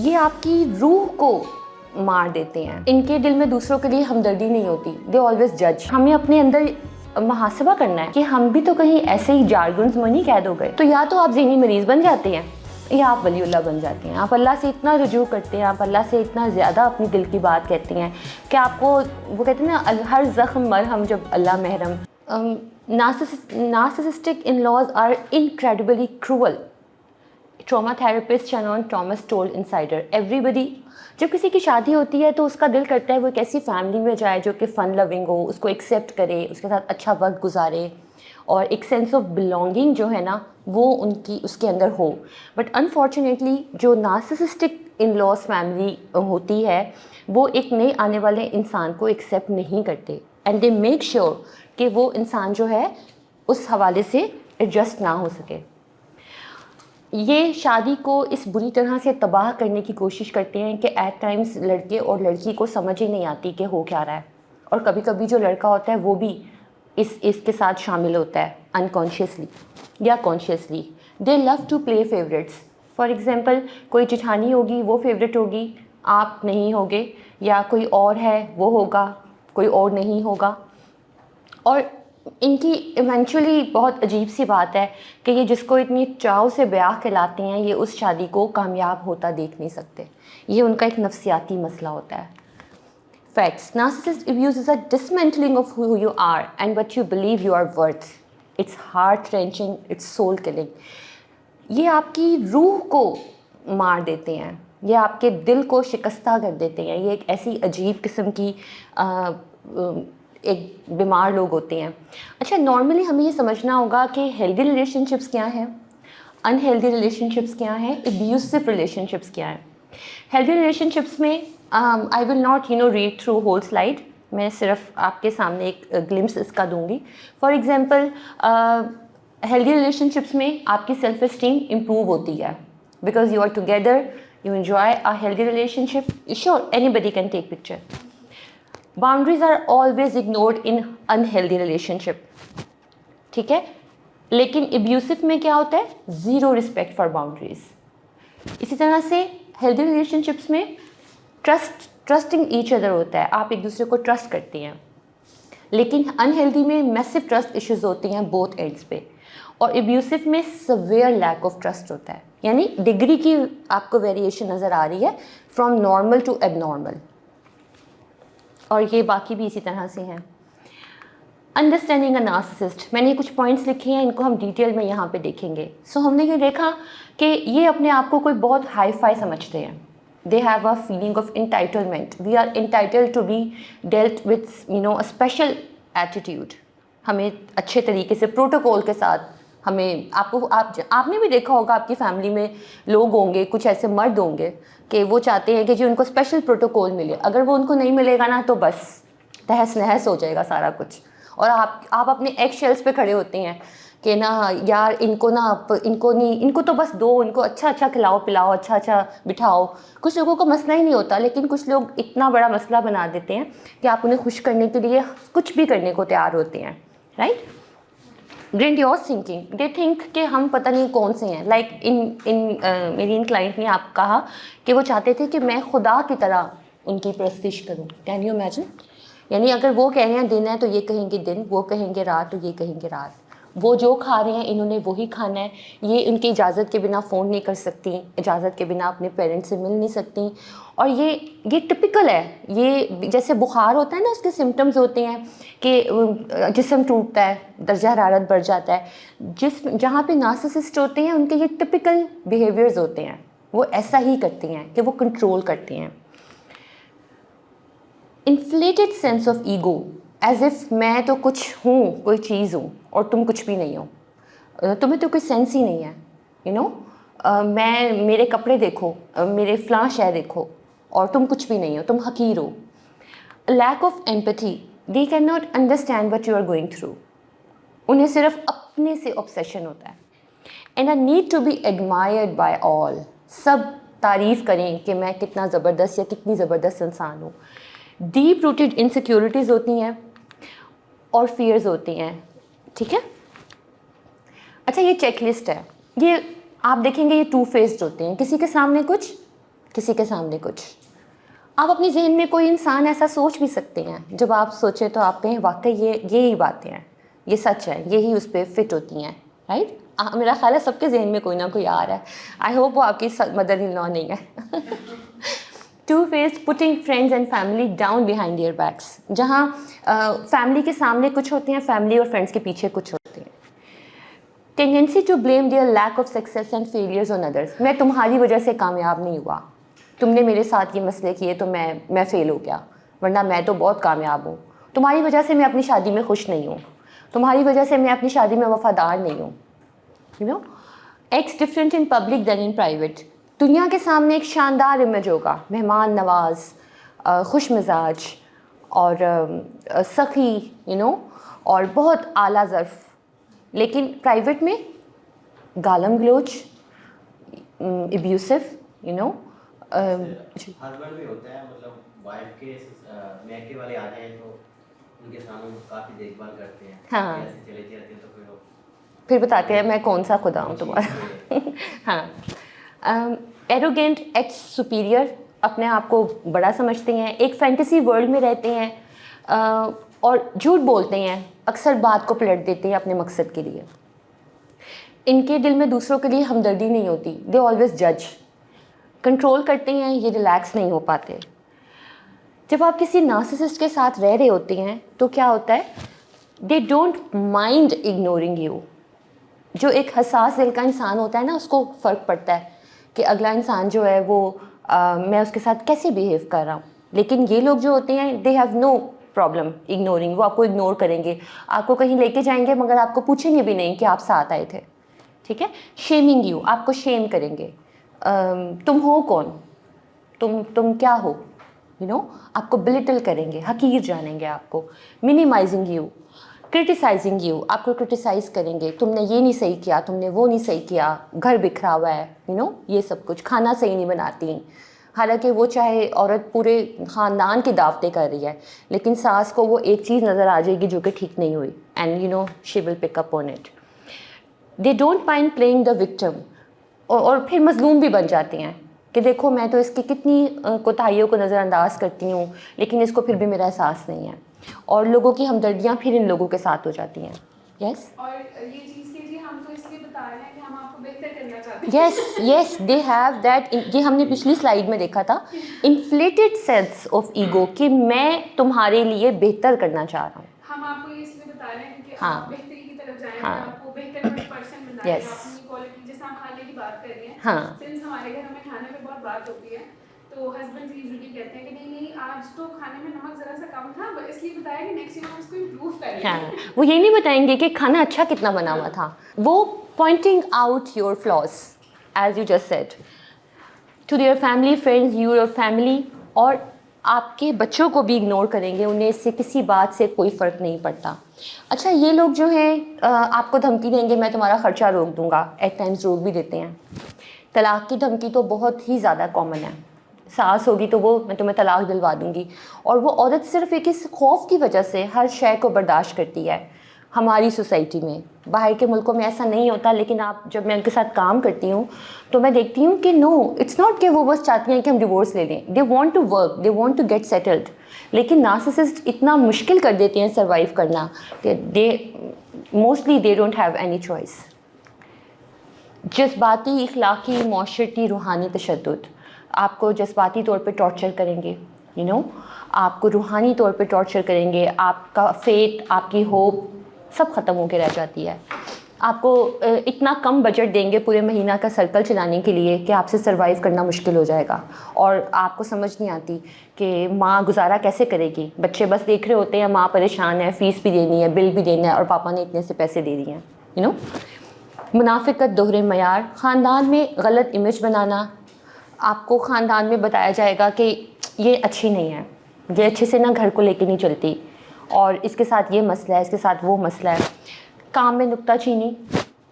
یہ آپ کی روح کو مار دیتے ہیں. ان کے دل میں دوسروں کے لیے ہمدردی نہیں ہوتی. دے آلویز جج. ہمیں اپنے اندر محاسبہ کرنا ہے کہ ہم بھی تو کہیں ایسے ہی جارگنز میں نہیں قید ہو گئے. تو یا تو آپ ذہنی مریض بن جاتے ہیں یا آپ ولی اللہ بن جاتے ہیں. آپ اللہ سے اتنا رجوع کرتے ہیں, آپ اللہ سے اتنا زیادہ اپنی دل کی بات کہتے ہیں کہ آپ کو وہ کہتے ہیں نا, ہر زخم مرہم جب اللہ محرم. Narcissistic in-laws are incredibly cruel. Trauma therapist Shannon Thomas told Insider every. جب کسی کی شادی ہوتی ہے تو اس کا دل کرتا ہے وہ ایک ایسی فیملی میں جائے جو کہ فن لونگ ہو, اس کو ایکسیپٹ کرے, اس کے ساتھ اچھا وقت گزارے, اور ایک سینس آف بلانگنگ جو ہے نا وہ اس کے اندر ہو. بٹ انفارچونیٹلی جو نارسسسٹک ان لاس فیملی ہوتی ہے وہ ایک نئے آنے والے انسان کو ایکسیپٹ نہیں کرتے, اینڈ دے میک شیور کہ وہ انسان جو ہے اس حوالے سے ایڈجسٹ نہ ہو سکے. یہ شادی کو اس بری طرح سے تباہ کرنے کی کوشش کرتے ہیں کہ ایٹ ٹائمز لڑکے اور لڑکی کو سمجھ ہی نہیں آتی کہ ہو کیا رہا ہے, اور کبھی کبھی جو لڑکا ہوتا ہے وہ بھی اس کے ساتھ شامل ہوتا ہے انکانشیسلی یا consciously. They love to play favourites. For example کوئی جٹھانی ہوگی وہ فیوریٹ ہوگی, آپ نہیں ہوگے, یا کوئی اور ہے وہ ہوگا, کوئی اور نہیں ہوگا. اور ان کی ایونچولی بہت عجیب سی بات ہے کہ یہ جس کو اتنی چاؤ سے بیاہ کھلاتے ہیں یہ اس شادی کو کامیاب ہوتا دیکھ نہیں سکتے. یہ ان کا ایک نفسیاتی مسئلہ ہوتا ہے. Facts. Narcissist abuse is a dismantling of who you are and what you believe you are worth. It's heart-wrenching, it's soul-killing. یہ آپ کی روح کو مار دیتے ہیں, یہ آپ کے دل کو شکستہ کر دیتے ہیں. یہ ایک ایسی عجیب قسم کی ایک بیمار لوگ ہوتے ہیں. اچھا, نارملی ہمیں یہ سمجھنا ہوگا کہ ہیلدی ریلیشن شپس کیا ہیں, ان ہیلدی ریلیشن شپس کیا ہیں, ابیوسو ریلیشن شپس کیا ہیں. ہیلدی ریلیشن شپس میں I will not read through whole slide, میں صرف آپ کے سامنے ایک گلمس اس کا دوں گی. For example healthy relationships میں آپ کی سیلف اسٹیم امپروو ہوتی ہے because you are together, you enjoy a healthy relationship. Sure anybody can take picture. Boundaries are always ignored in unhealthy relationship, ٹھیک ہے. لیکن ابیوسو میں کیا ہوتا ہے, زیرو رسپیکٹ فار باؤنڈریز. اسی طرح سے ہیلدی ریلیشن شپس میں ٹرسٹنگ ایچ ادر ہوتا ہے, آپ ایک دوسرے کو ٹرسٹ کرتے ہیں. لیکن انہیلدی میں میسو ٹرسٹ ایشوز ہوتی ہیں بوتھ اینڈس پہ, اور ابیوسو میں سویئر لیک آف ٹرسٹ ہوتا ہے. یعنی ڈگری کی آپ کو ویریشن نظر آ رہی ہے فرام نارمل ٹو ایب نارمل, اور یہ باقی بھی اسی طرح سے ہیں. انڈرسٹینڈنگ اے نارسسسٹ, میں نے کچھ پوائنٹس لکھے ہیں, ان کو ہم ڈیٹیل میں یہاں پہ دیکھیں گے. سو ہم نے یہ دیکھا کہ یہ اپنے آپ کو کوئی بہت ہائی فائی سمجھتے ہیں. They have a feeling of entitlement. We are entitled to be dealt with a special attitude. ہمیں اچھے طریقے سے پروٹوکول کے ساتھ ہمیں, آپ نے بھی دیکھا ہوگا آپ کی فیملی میں لوگ ہوں گے, کچھ ایسے مرد ہوں گے کہ وہ چاہتے ہیں کہ جی ان کو اسپیشل پروٹوکول ملے. اگر وہ ان کو نہیں ملے گا نا تو بس تہس نہس ہو جائے گا سارا کچھ, اور آپ اپنے ایگ شیلس پہ کھڑے ہوتے ہیں کہ نا یار ان کو تو بس دو, ان کو اچھا اچھا کھلاؤ پلاؤ, اچھا اچھا بٹھاؤ. کچھ لوگوں کو مسئلہ ہی نہیں ہوتا, لیکن کچھ لوگ اتنا بڑا مسئلہ بنا دیتے ہیں کہ آپ انہیں خوش کرنے کے لیے کچھ بھی کرنے کو تیار ہوتے ہیں, رائٹ. گرینڈیوس تھنکنگ, دے تھنک کہ ہم پتہ نہیں کون سے ہیں. لائک میری ان کلائنٹ نے آپ کہا کہ وہ چاہتے تھے کہ میں خدا کی طرح ان کی پرستش کروں. Can you imagine? یعنی اگر وہ کہہ رہے ہیں دن ہے تو یہ کہیں گے دن, وہ کہیں گے رات تو یہ کہیں گے رات. وہ جو کھا رہے ہیں انہوں نے وہی کھانا ہے. یہ ان کی اجازت کے بنا فون نہیں کر سکتی, اجازت کے بنا اپنے پیرنٹس سے مل نہیں سکتی. اور یہ ٹپیکل ہے. یہ جیسے بخار ہوتا ہے نا, اس کے سمٹمز ہوتے ہیں کہ جسم ٹوٹتا ہے, درجہ حرارت بڑھ جاتا ہے. جہاں پہ نارسسسٹ ہوتے ہیں ان کے یہ ٹپیکل بیہیویئرز ہوتے ہیں, وہ ایسا ہی کرتے ہیں کہ وہ کنٹرول کرتے ہیں. Inflated sense of ego, as if میں تو کچھ ہوں, کوئی چیز ہوں اور تم کچھ بھی نہیں ہو. تمہیں تو کوئی سینس ہی نہیں ہے, میرے کپڑے دیکھو, میرے فلاں شے دیکھو, اور تم کچھ بھی نہیں ہو, تم حقیر ہو. Lack of empathy, they can not understand what you are going through. انہیں صرف اپنے سے obsession ہوتا ہے. And I need to be admired by all, سب تعریف کریں کہ میں کتنا زبردست یا کتنی زبردست انسان ہوں. ڈیپ روٹیڈ انسیکیورٹیز ہوتی ہیں اور فیئرز ہوتی ہیں, ٹھیک ہے. اچھا, یہ چیک لسٹ ہے. یہ آپ دیکھیں گے یہ ٹو فیسڈ ہوتے ہیں, کسی کے سامنے کچھ کسی کے سامنے کچھ. آپ اپنی ذہن میں کوئی انسان ایسا سوچ بھی سکتے ہیں, جب آپ سوچیں تو آپ کہیں واقعی یہی باتیں ہیں, یہ سچ ہے, یہی اس پہ فٹ ہوتی ہیں, رائٹ. میرا خیال ہے سب کے ذہن میں کوئی نہ کوئی آ رہا ہے. آئی ہوپ وہ آپ کی مدر ان لا نہیں ہے. Two faced putting friends and family down behind their backs, جہاں فیملی کے سامنے کچھ ہوتے ہیں, فیملی اور فرینڈس کے پیچھے کچھ ہوتے ہیں. Tendency to blame their lack of success and failures on others. میں تمہاری وجہ سے کامیاب نہیں ہوا, تم نے میرے ساتھ یہ مسئلے کیے تو میں فیل ہو گیا, ورنہ میں تو بہت کامیاب ہوں. تمہاری وجہ سے میں اپنی شادی میں خوش نہیں ہوں, تمہاری وجہ سے میں اپنی شادی میں وفادار نہیں ہوں. You know, acts different in public than in private. دنیا کے سامنے ایک شاندار امیج ہوگا, مہمان نواز, خوش مزاج اور سخی, یو نو, اور بہت اعلیٰ ظرف. لیکن پرائیویٹ میں گالم گلوچ, ابیوسو, یو نو. ہسبینڈ بھی ہوتا ہے, مطلب وائف کے میکے والے آ جائیں تو ان کے سامنے کافی دیکھ بھال کرتے ہیں. ہاں, ایسے چلے جاتے ہیں تو پھر بتاتے ہیں میں کون سا خدا ہوں تمہارا. ہاں, ایروگینٹ, ایکس سپیریئر, اپنے آپ کو بڑا سمجھتے ہیں, ایک فینٹیسی ورلڈ میں رہتے ہیں اور جھوٹ بولتے ہیں, اکثر بات کو پلٹ دیتے ہیں اپنے مقصد کے لیے. ان کے دل میں دوسروں کے لیے ہمدردی نہیں ہوتی, دے آلویز جج. کنٹرول کرتے ہیں, یہ ریلیکس نہیں ہو پاتے. جب آپ کسی نارسسسٹ کے ساتھ رہ رہے ہوتے ہیں تو کیا ہوتا ہے, دے ڈونٹ مائنڈ اگنورنگ یو. جو ایک حساس دل کا انسان ہوتا ہے نا, اس کو فرق پڑتا ہے کہ اگلا انسان جو ہے وہ میں اس کے ساتھ کیسے بیہیو کر رہا ہوں. لیکن یہ لوگ جو ہوتے ہیں they have no problem ignoring. وہ آپ کو اگنور کریں گے, آپ کو کہیں لے کے جائیں گے مگر آپ کو پوچھیں گے بھی نہیں کہ آپ ساتھ آئے تھے. ٹھیک ہے. شیمنگ یو, آپ کو شیم کریں گے, تم ہو کون, تم کیا ہو, یو نو, آپ کو بلٹل کریں گے, حقیر جانیں گے آپ کو. منیمائزنگ یو, کرٹیسائزنگ یو, آپ کو کرٹیسائز کریں گے, تم نے یہ نہیں صحیح کیا, تم نے وہ نہیں صحیح کیا, گھر بکھرا ہوا ہے, یو نو, یہ سب کچھ, کھانا صحیح نہیں بناتی. حالانکہ وہ چاہے عورت پورے خاندان کی دعوتیں کر رہی ہے, لیکن ساس کو وہ ایک چیز نظر آ جائے گی جو کہ ٹھیک نہیں ہوئی, and you know she will pick up on it. They don't mind playing the victim, اور پھر مظلوم بھی بن جاتے ہیں کہ دیکھو میں تو اس کی کتنی کوتاہیوں کو نظر انداز کرتی ہوں, لیکن اس کو پھر بھی میرا احساس نہیں ہے, اور لوگوں کی ہمدردیاں پھر ان لوگوں کے ساتھ ہو جاتی ہیں. یس, اور یہ چیز کہ جی ہم تو اس لیے بتا رہے ہیں کہ ہم آپ کو بہتر کرنا چاہتے ہیں. یس یس, دے ہیو دیٹ. یہ ہم نے پچھلی سلائیڈ میں دیکھا تھا, انفلیٹڈ سینس آف ایگو, کہ میں تمہارے لیے بہتر کرنا چاہ رہا ہوں. ہم آپ کو یہ اس لیے بتا رہے ہیں کہ ہاں, آپ بہتری کی طرف جائیں, ہاں, آپ کو بہتر پرسن بنائیں, یس, اپنی کوالٹی, جیسے ہم کھانے کی بات کر رہے ہیں. ہاں, سنس ہمارے گھر میں کھانے پہ بہت بات ہوتی ہے, تو ہسبینڈ یوزلی کہتے ہیں کہ نہیں آج تو کھانے میں نمک ذرا سا کم تھا, اس لیے بتایا کہ نیکسٹ ٹائم ہم اس کو امپروو کریں. ہاں, وہ یہ نہیں بتائیں گے کہ کھانا اچھا کتنا بنا ہوا تھا, وہ pointing out your flaws as you just said to their family, friends, your family. اور آپ کے بچوں کو بھی اگنور کریں گے, انہیں اس سے کسی بات سے کوئی فرق نہیں پڑتا. اچھا, یہ لوگ جو ہیں آپ کو دھمکی دیں گے میں تمہارا خرچہ روک دوں گا, ایٹ ٹائمز روک بھی دیتے ہیں. طلاق کی دھمکی تو بہت ہی زیادہ کامن ہے. ساس ہوگی تو وہ میں تمہیں طلاق دلوا دوں گی, اور وہ عورت صرف ایک اس خوف کی وجہ سے ہر شے کو برداشت کرتی ہے. ہماری سوسائٹی میں, باہر کے ملکوں میں ایسا نہیں ہوتا, لیکن جب میں ان کے ساتھ کام کرتی ہوں تو میں دیکھتی ہوں کہ نو, اٹس ناٹ کہ وہ بس چاہتی ہیں کہ ہم ڈیورس لے لیں. They want to work, they want to get settled, لیکن نارسسسٹ اتنا مشکل کر دیتے ہیں سروائیو کرنا کہ mostly they don't have any choice. جذباتی, اخلاقی, معاشرتی, روحانی تشدد, آپ کو جذباتی طور پہ ٹارچر کریں گے, یو نو, آپ کو روحانی طور پہ ٹارچر کریں گے, آپ کا فیتھ, آپ کی ہوپ سب ختم ہو کے رہ جاتی ہے. آپ کو اتنا کم بجٹ دیں گے پورے مہینہ کا سرکل چلانے کے لیے کہ آپ سے سروائیو کرنا مشکل ہو جائے گا, اور آپ کو سمجھ نہیں آتی کہ ماں گزارا کیسے کرے گی. بچے بس دیکھ رہے ہوتے ہیں ماں پریشان ہے, فیس بھی دینی ہے, بل بھی دینا ہے, اور پاپا نے اتنے سے پیسے دے دیے ہیں, یو نو. منافقت, دوہرے معیار, خاندان میں غلط امیج بنانا. آپ کو خاندان میں بتایا جائے گا کہ یہ اچھی نہیں ہے, یہ اچھے سے نہ گھر کو لے کے نہیں چلتی, اور اس کے ساتھ یہ مسئلہ ہے, اس کے ساتھ وہ مسئلہ ہے. کام میں نکتہ چینی,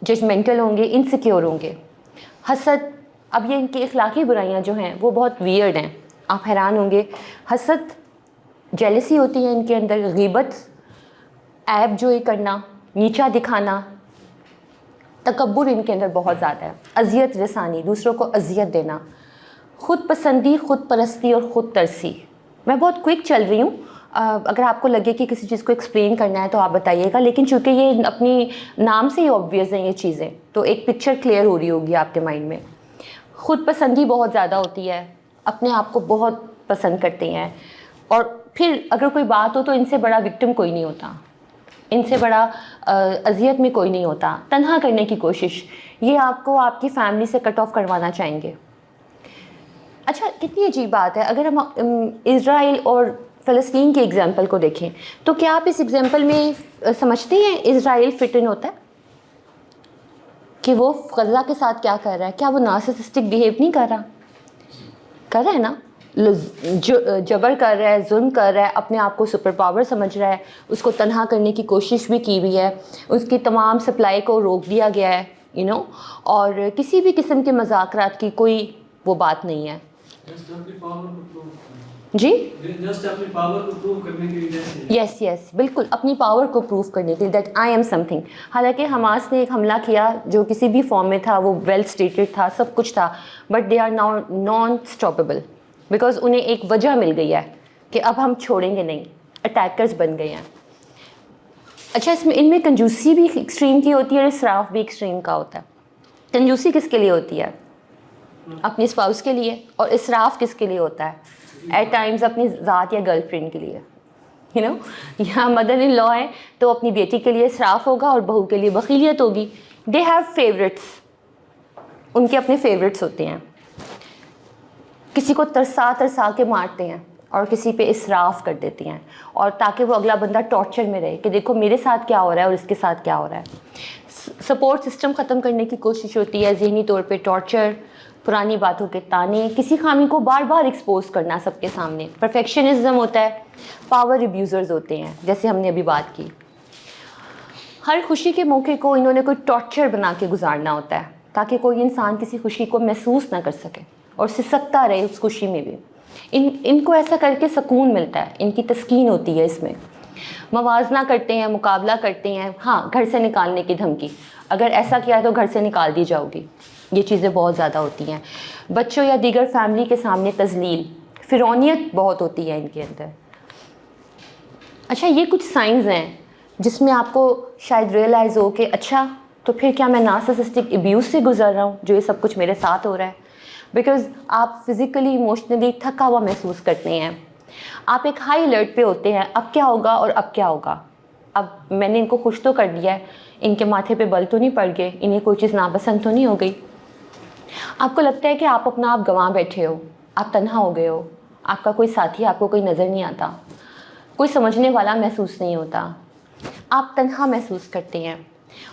ججمنٹل ہوں گے, انسیکیور ہوں گے. حسد, اب یہ ان کی اخلاقی برائیاں جو ہیں وہ بہت ویئرڈ ہیں, آپ حیران ہوں گے. حسد, جیلسی ہوتی ہے ان کے اندر, غیبت, عیب جوئی کرنا, نیچا دکھانا, تکبر ان کے اندر بہت زیادہ ہے. اذیت رسانی, دوسروں کو اذیت دینا. خود پسندی, خود پرستی اور خود ترسی. میں بہت کوئک چل رہی ہوں, اگر آپ کو لگے کہ کسی چیز کو ایکسپلین کرنا ہے تو آپ بتائیے گا, لیکن چونکہ یہ اپنی نام سے ہی آبویس ہیں یہ چیزیں, تو ایک پکچر کلیئر ہو رہی ہوگی آپ کے مائنڈ میں. خود پسندی بہت زیادہ ہوتی ہے, اپنے آپ کو بہت پسند کرتے ہیں, اور پھر اگر کوئی بات ہو تو ان سے بڑا وکٹم کوئی نہیں ہوتا, ان سے بڑا اذیت میں کوئی نہیں ہوتا. تنہا کرنے کی کوشش, یہ آپ کو آپ کی فیملی سے کٹ آف کروانا چاہیں گے. اچھا, کتنی عجیب بات ہے, اگر ہم اسرائیل اور فلسطین کے ایگزامپل کو دیکھیں تو کیا آپ اس ایگزامپل میں سمجھتے ہیں اسرائیل فٹ ان ہوتا ہے کہ وہ غزہ کے ساتھ کیا کر رہا ہے؟ کیا وہ نارسسسٹک بیہیو نہیں کر رہا؟ کر رہا ہے نا, جبر کر رہا ہے, ظلم کر رہا ہے, اپنے آپ کو سپر پاور سمجھ رہا ہے, اس کو تنہا کرنے کی کوشش بھی کی ہوئی ہے, اس کی تمام سپلائی کو روک دیا گیا ہے, اور کسی بھی قسم کے مذاکرات کی کوئی وہ بات نہیں ہے. جی جسٹ اپنی پاور کو پروو کرنے کے لیے. یس بالکل, اپنی پاور کو پروف کرنے کے لیے that I am some thing. حالانکہ حماس نے ایک حملہ کیا جو کسی بھی فارم میں تھا, وہ ویل اسٹیٹڈ تھا, سب کچھ تھا, but they are non stoppable because انہیں ایک وجہ مل گئی ہے کہ اب ہم چھوڑیں گے نہیں, اٹیکرز بن گئے ہیں. اچھا, ان میں کنجوسی بھی ایکسٹریم کی ہوتی ہے اور اسراف بھی ایکسٹریم کا ہوتا ہے. کنجوسی کس کے لیے ہوتی ہے؟ اپنی اسپاؤس کے لیے. اور اسراف کس کے لیے ہوتا ہے؟ ایٹ ٹائمز اپنی ذات یا گرل فرینڈ کے لیے. یہاں مدر ان لا ہے تو اپنی بیٹی کے لیے اسراف ہوگا اور بہو کے لیے بخیلیت ہوگی. دے ہیو فیوریٹس, ان کے اپنے فیوریٹس ہوتے ہیں. کسی کو ترسا کے مارتے ہیں اور کسی پہ اسراف کر دیتی ہیں, اور تاکہ وہ اگلا بندہ ٹارچر میں رہے کہ دیکھو میرے ساتھ کیا ہو رہا ہے اور اس کے ساتھ کیا ہو رہا ہے. سپورٹ سسٹم ختم کرنے کی کوشش ہوتی ہے, ذہنی طور پہ ٹارچر, پرانی باتوں کے تانے, کسی خامی کو بار بار ایکسپوز کرنا سب کے سامنے, پرفیکشنزم ہوتا ہے, پاور ابیوزرز ہوتے ہیں جیسے ہم نے ابھی بات کی. ہر خوشی کے موقع کو انہوں نے کوئی ٹارچر بنا کے گزارنا ہوتا ہے تاکہ کوئی انسان کسی خوشی کو محسوس نہ کر سکے اور سسکتا رہے اس خوشی میں بھی. ان کو ایسا کر کے سکون ملتا ہے, ان کی تسکین ہوتی ہے اس میں. موازنہ کرتے ہیں, مقابلہ کرتے ہیں. ہاں, گھر سے نکالنے کی دھمکی, اگر ایسا کیا تو گھر سے نکال دی جاؤ گی, یہ چیزیں بہت زیادہ ہوتی ہیں. بچوں یا دیگر فیملی کے سامنے تذلیل, فرعونیت بہت ہوتی ہے ان کے اندر. اچھا, یہ کچھ سائنز ہیں جس میں آپ کو شاید ریئلائز ہو کہ اچھا تو پھر کیا میں نارسسسٹک ابیوز سے گزر رہا ہوں جو یہ سب کچھ میرے ساتھ ہو رہا ہے. بیکاز آپ فزیکلی ایموشنلی تھکا ہوا محسوس کرتے ہیں, آپ ایک ہائی الرٹ پہ ہوتے ہیں, اب کیا ہوگا اور اب کیا ہوگا. اب میں نے ان کو خوش تو کر دیا ہے, ان کے ماتھے پہ بل تو نہیں پڑ گئے, انہیں کوئی چیز ناپسند تو نہیں ہو گئی. آپ کو لگتا ہے کہ آپ اپنا آپ گنوا بیٹھے ہو, آپ تنہا ہو گئے ہو, آپ کا کوئی ساتھی آپ کو کوئی نظر نہیں آتا, کوئی سمجھنے والا محسوس نہیں ہوتا, آپ تنہا محسوس کرتے ہیں,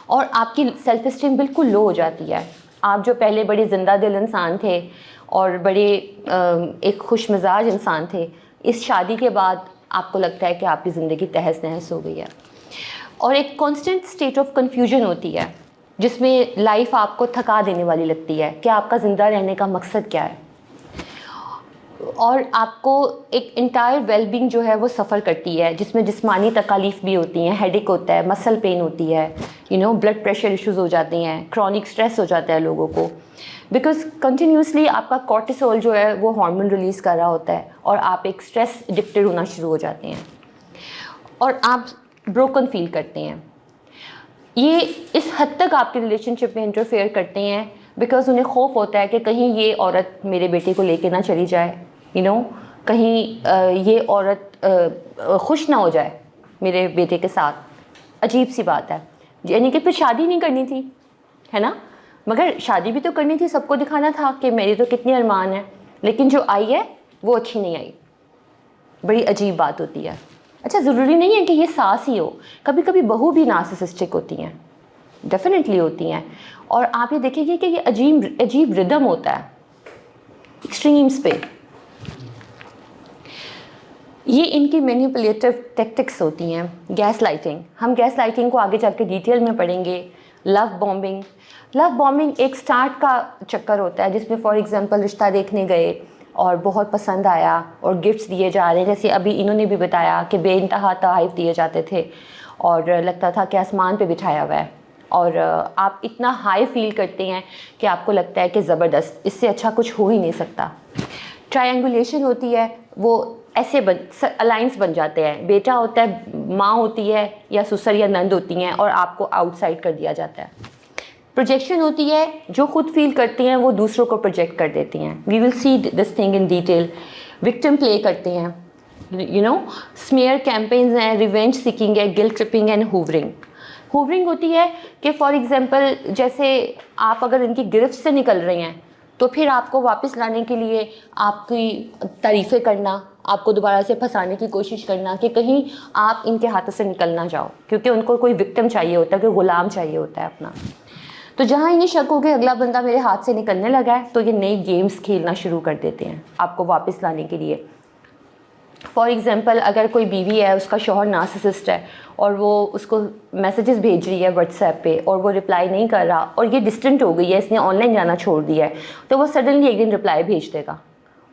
اور آپ کی سیلف اسٹیم بالکل لو ہو جاتی ہے. آپ جو پہلے بڑے زندہ دل انسان تھے اور بڑے ایک خوش مزاج انسان تھے, اس شادی کے بعد آپ کو لگتا ہے کہ آپ کی زندگی تہس نہس ہو گئی ہے. اور ایک کانسٹنٹ اسٹیٹ آف کنفیوژن ہوتی ہے جس میں لائف آپ کو تھکا دینے والی لگتی ہے کہ آپ کا زندہ رہنے کا مقصد کیا ہے. اور آپ کو ایک انٹائر ویل بینگ جو ہے وہ سفر کرتی ہے, جس میں جسمانی تکالیف بھی ہوتی ہیں, ہیڈ ایک ہوتا ہے, مسل پین ہوتی ہے, بلڈ پریشر ایشوز ہو جاتے ہیں, کرونک اسٹریس ہو جاتا ہے لوگوں کو, بیکاز کنٹینیوسلی آپ کا کورٹیسول جو ہے وہ ہارمون ریلیز کر رہا ہوتا ہے اور آپ ایک اسٹریس ایڈکٹیڈ ہونا شروع ہو جاتے ہیں اور آپ بروکن فیل کرتے ہیں. یہ اس حد تک آپ کے ریلیشن شپ میں انٹرفیئر کرتے ہیں بیکاز انہیں خوف ہوتا ہے کہ کہیں یہ عورت میرے بیٹے کو لے کے نہ چلی جائے, کہیں یہ عورت خوش نہ ہو جائے میرے بیٹے کے ساتھ. عجیب سی بات ہے, یعنی کہ پھر شادی نہیں کرنی تھی, ہے نا, مگر شادی بھی تو کرنی تھی, سب کو دکھانا تھا کہ میری تو کتنے ارمان ہیں, لیکن جو آئی ہے وہ اچھی نہیں آئی. بڑی عجیب بات ہوتی ہے. اچھا, ضروری نہیں ہے کہ یہ ساس ہی ہو, کبھی کبھی بہو بھی نارسسسٹک ہوتی ہیں, ڈیفینیٹلی ہوتی ہیں. اور آپ یہ دیکھیں گے کہ یہ عجیب ردم ہوتا ہے ایکسٹریمز پہ. یہ ان کی مینیپولیٹو ٹیکٹکس ہوتی ہیں. گیس لائٹنگ, ہم گیس لائٹنگ کو آگے جا کے ڈیٹیل میں پڑھیں گے. لو بومبنگ ایک سٹارٹ کا چکر ہوتا ہے جس میں فار ایگزامپل رشتہ دیکھنے گئے اور بہت پسند آیا اور گفٹس دیے جا رہے ہیں, جیسے ابھی انہوں نے بھی بتایا کہ بے انتہا تحائف دیے جاتے تھے اور لگتا تھا کہ آسمان پہ بٹھایا ہوا ہے. اور آپ اتنا ہائی فیل کرتے ہیں کہ آپ کو لگتا ہے کہ زبردست، اس سے اچھا کچھ ہو ہی نہیں سکتا. ٹرائنگولیشن ہوتی ہے، وہ ایسے الائنس بن جاتے ہیں، بیٹا ہوتا ہے، ماں ہوتی ہے یا سسر یا نند ہوتی ہیں اور آپ کو آؤٹ سائڈ کر دیا جاتا ہے. پروجیکشن ہوتی ہے، جو خود فیل کرتی ہیں وہ دوسروں کو پروجیکٹ کر دیتی ہیں. We will see this thing in detail. Victim play کرتے ہیں، اسمیئر کیمپینز ہیں، ریونج سیکنگ ہے، guilt tripping and hoovering. Hoovering ہوتی ہے کہ فار ایگزامپل جیسے آپ اگر ان کی گرفت سے نکل رہے ہیں تو پھر آپ کو واپس لانے کے لیے آپ کی تعریفیں کرنا، آپ کو دوبارہ سے پھنسانے کی کوشش کرنا کہ کہیں آپ ان کے ہاتھوں سے نکل نہ جاؤ، کیونکہ ان کو کوئی وکٹم چاہیے ہوتا ہے، کوئی غلام چاہیے ہوتا ہے اپنا. تو جہاں انہیں شک ہو کہ اگلا بندہ میرے ہاتھ سے نکلنے لگا ہے تو یہ نئی گیمز کھیلنا شروع کر دیتے ہیں آپ کو واپس لانے کے لیے. فار ایگزامپل اگر کوئی بیوی ہے، اس کا شوہر نارسسسٹ ہے اور وہ اس کو میسیجز بھیج رہی ہے واٹس ایپ پہ اور وہ رپلائی نہیں کر رہا اور یہ ڈسٹنٹ ہو گئی ہے، اس نے آن لائن جانا چھوڑ دیا ہے، تو وہ سڈنلی ایک دن رپلائی بھیج دے گا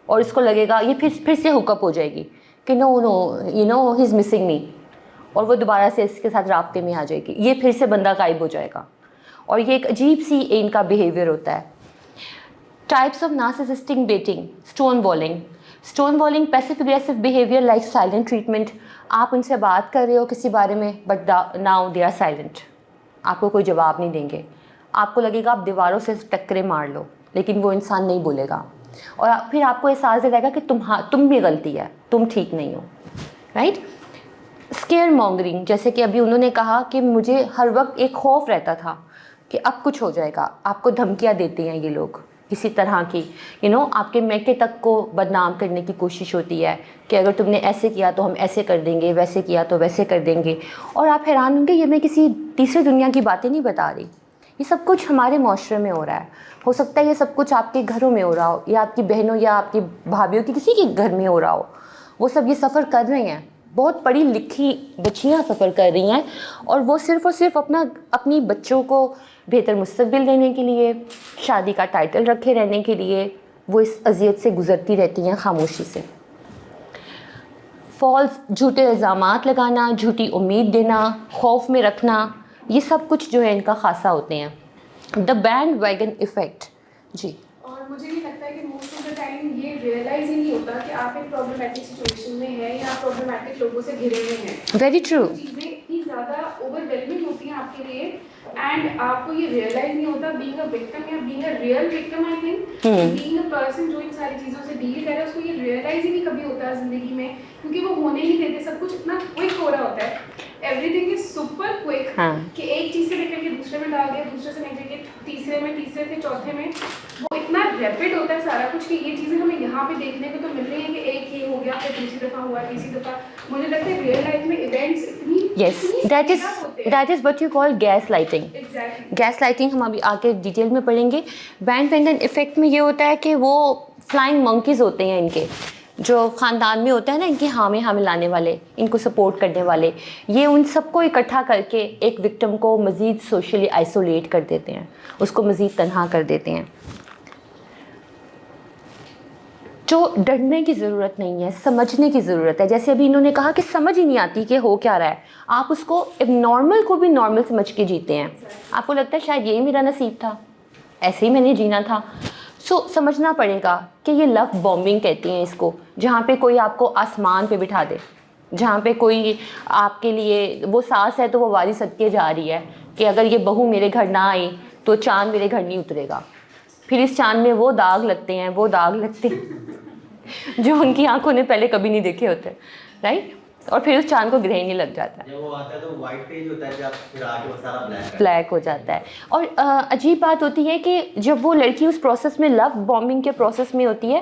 اور اس کو لگے گا، یہ پھر سے ہک اپ ہو جائے گی کہ نو ہی از مسنگ می، اور وہ دوبارہ سے اس کے ساتھ رابطے میں آ جائے گی، یہ پھر سے بندہ غائب ہو جائے گا. اور یہ ایک عجیب سی ان کا بیہیویئر ہوتا ہے. Types of narcissistic dating. Stonewalling. Stonewalling passive aggressive behaviour like silent treatment. آپ ان سے بات کر رہے ہو کسی بارے میں but now they are silent. آپ کو کوئی جواب نہیں دیں گے. آپ کو لگے گا آپ دیواروں سے ٹکرے مار لو لیکن وہ انسان نہیں بولے گا، اور پھر آپ کو احساس دے گا کہ تم بھی غلطی ہے، تم ٹھیک نہیں ہو. رائٹ. اسکیئر مونگرنگ. جیسے کہ ابھی انہوں نے کہا کہ مجھے ہر وقت ایک خوف رہتا تھا کہ اب کچھ ہو جائے گا. آپ کو دھمکیاں دیتے ہیں یہ لوگ کسی طرح کی، آپ کے میکے تک کو بدنام کرنے کی کوشش ہوتی ہے کہ اگر تم نے ایسے کیا تو ہم ایسے کر دیں گے، ویسے کیا تو ویسے کر دیں گے. اور آپ حیران ہوں گے یہ میں کسی تیسری دنیا کی باتیں نہیں بتا رہی، یہ سب کچھ ہمارے معاشرے میں ہو رہا ہے. ہو سکتا ہے یہ سب کچھ آپ کے گھروں میں ہو رہا ہو یا آپ کی بہنوں یا آپ کی بھابھیوں کی کسی کے گھر میں ہو رہا ہو. وہ سب یہ سفر کر رہے ہیں، بہت پڑھی لکھی بچیاں سفر کر رہی ہیں، اور وہ صرف اور صرف اپنی بچوں کو بہتر مستقبل دینے کے لیے، شادی کا ٹائٹل رکھے رہنے کے لیے وہ اس اذیت سے گزرتی رہتی ہیں خاموشی سے. فالس. جھوٹے الزامات لگانا، جھوٹی امید دینا، خوف میں رکھنا، یہ سب کچھ جو ہے ان کا خاصہ ہوتے ہیں. The bandwagon effect. جی. اور مجھے بھی لگتا ہے کہ موسٹ آف دا ٹائم یہ ریئلائز ہی نہیں ہوتا کہ آپ ایک پرابلمٹک سچویشن میں ہیں یا آپ پرابلمٹک لوگوں سے گھرے ہوئے ہیں. Very true. چیزیں اتنی زیادہ اوور ویلمنگ ہوتی ہیں آپ کے لیے اینڈ آپ کو یہ ریئلائز نہیں ہوتا. بینگ اے وکٹم یا being a real victim, I think being a person جو ان ساری چیزوں سے ڈیل کر رہا ہے، اس کو یہ ریئلائز ہی نہیں کبھی ہوتا ہے زندگی میں، کیونکہ وہ ہونے نہیں دیتے. سب کچھ اتنا کوئک ہو رہا ہوتا ہے، every thing is super quick کہ ایک چیز سے نکل کے دوسرے میں ڈال دیا، دوسرے سے نکل کے تیسرے میں، تیسرے سے چوتھے میں. وہ اتنا ریپڈ ہوتا ہے سارا کچھ کہ یہ چیزیں ہمیں یہاں پہ دیکھنے کو تو مل رہی ہیں کہ ایک یہ ہو گیا پھر دوسری دفعہ ہوا، تیسری دفعہ. مجھے لگتا ہے ریئل لائف میں ایونٹس اتنی yes, that is what you call gaslighting. Gaslighting ہم ابھی آگے ڈیٹیل میں پڑھیں گے. بینڈ ویگن ایفیکٹ میں یہ ہوتا ہے کہ وہ فلائنگ منکیز ہوتے ہیں ان کے، جو خاندان میں ہوتا ہے نا ان کے حامی لانے والے، ان کو سپورٹ کرنے والے، یہ ان سب کو اکٹھا کر کے ایک وکٹم کو مزید سوشلی آئسولیٹ کر دیتے ہیں، اس کو مزید تنہا کر دیتے ہیں. جو ڈرنے کی ضرورت نہیں ہے، سمجھنے کی ضرورت ہے. جیسے ابھی انہوں نے کہا کہ سمجھ ہی نہیں آتی کہ ہو کیا رہا ہے، آپ اس کو اب نارمل کو بھی نارمل سمجھ کے جیتے ہیں. آپ کو لگتا ہے شاید یہی میرا نصیب تھا، ایسے ہی میں نے جینا تھا. سمجھنا پڑے گا کہ یہ لو بومبنگ کہتی ہیں اس کو، جہاں پہ کوئی آپ کو آسمان پہ بٹھا دے، جہاں پہ کوئی آپ کے لیے، وہ ساس ہے تو وہ واری صدقے جا رہی ہے کہ اگر یہ بہو میرے گھر نہ آئی تو چاند میرے گھر نہیں اترے گا. پھر اس چاند میں وہ داغ لگتے ہیں جو ان کی آنکھوں نے پہلے کبھی نہیں دیکھے ہوتے، رائٹ. اور پھر اس چاند کو گرہن نہیں لگ جاتا ہے، جب وہ آتا ہے تو وائٹ پیج ہوتا ہے، جب پھر آگے وہ سارا بلیک ہو جاتا ہے. اور عجیب بات ہوتی ہے کہ جب وہ لڑکی اس پروسیس میں، لو بومبنگ کے پروسیس میں ہوتی ہے،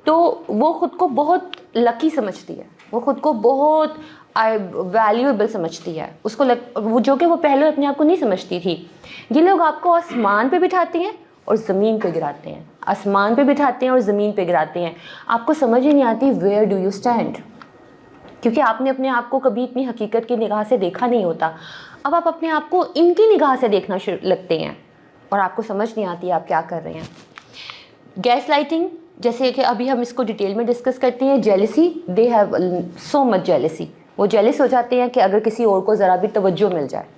تو وہ خود کو بہت لکی سمجھتی ہے، وہ خود کو بہت ویلیویبل سمجھتی ہے. اس کو جو کہ وہ پہلے اپنے آپ کو نہیں سمجھتی تھی. یہ لوگ آپ کو آسمان پہ بٹھاتے ہیں اور زمین پہ گراتے ہیں، آسمان پہ بٹھاتے ہیں اور زمین پہ گراتے ہیں. آپ کو سمجھ ہی نہیں آتی ویئر ڈو یو اسٹینڈ، کیونکہ آپ نے اپنے آپ کو کبھی اتنی حقیقت کی نگاہ سے دیکھا نہیں ہوتا. اب آپ اپنے آپ کو ان کی نگاہ سے دیکھنا لگتے ہیں اور آپ کو سمجھ نہیں آتی آپ کیا کر رہے ہیں. گیس لائٹنگ، جیسے کہ ابھی ہم اس کو ڈیٹیل میں ڈسکس کرتے ہیں. Jealousy, they have so much jealousy, وہ جیلس ہو جاتے ہیں کہ اگر کسی اور کو ذرا بھی توجہ مل جائے.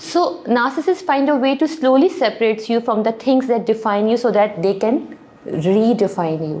So narcissists find a way to slowly separate you from the things that define you so that they can redefine you.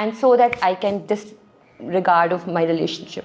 and so that I can disregard of my relationship.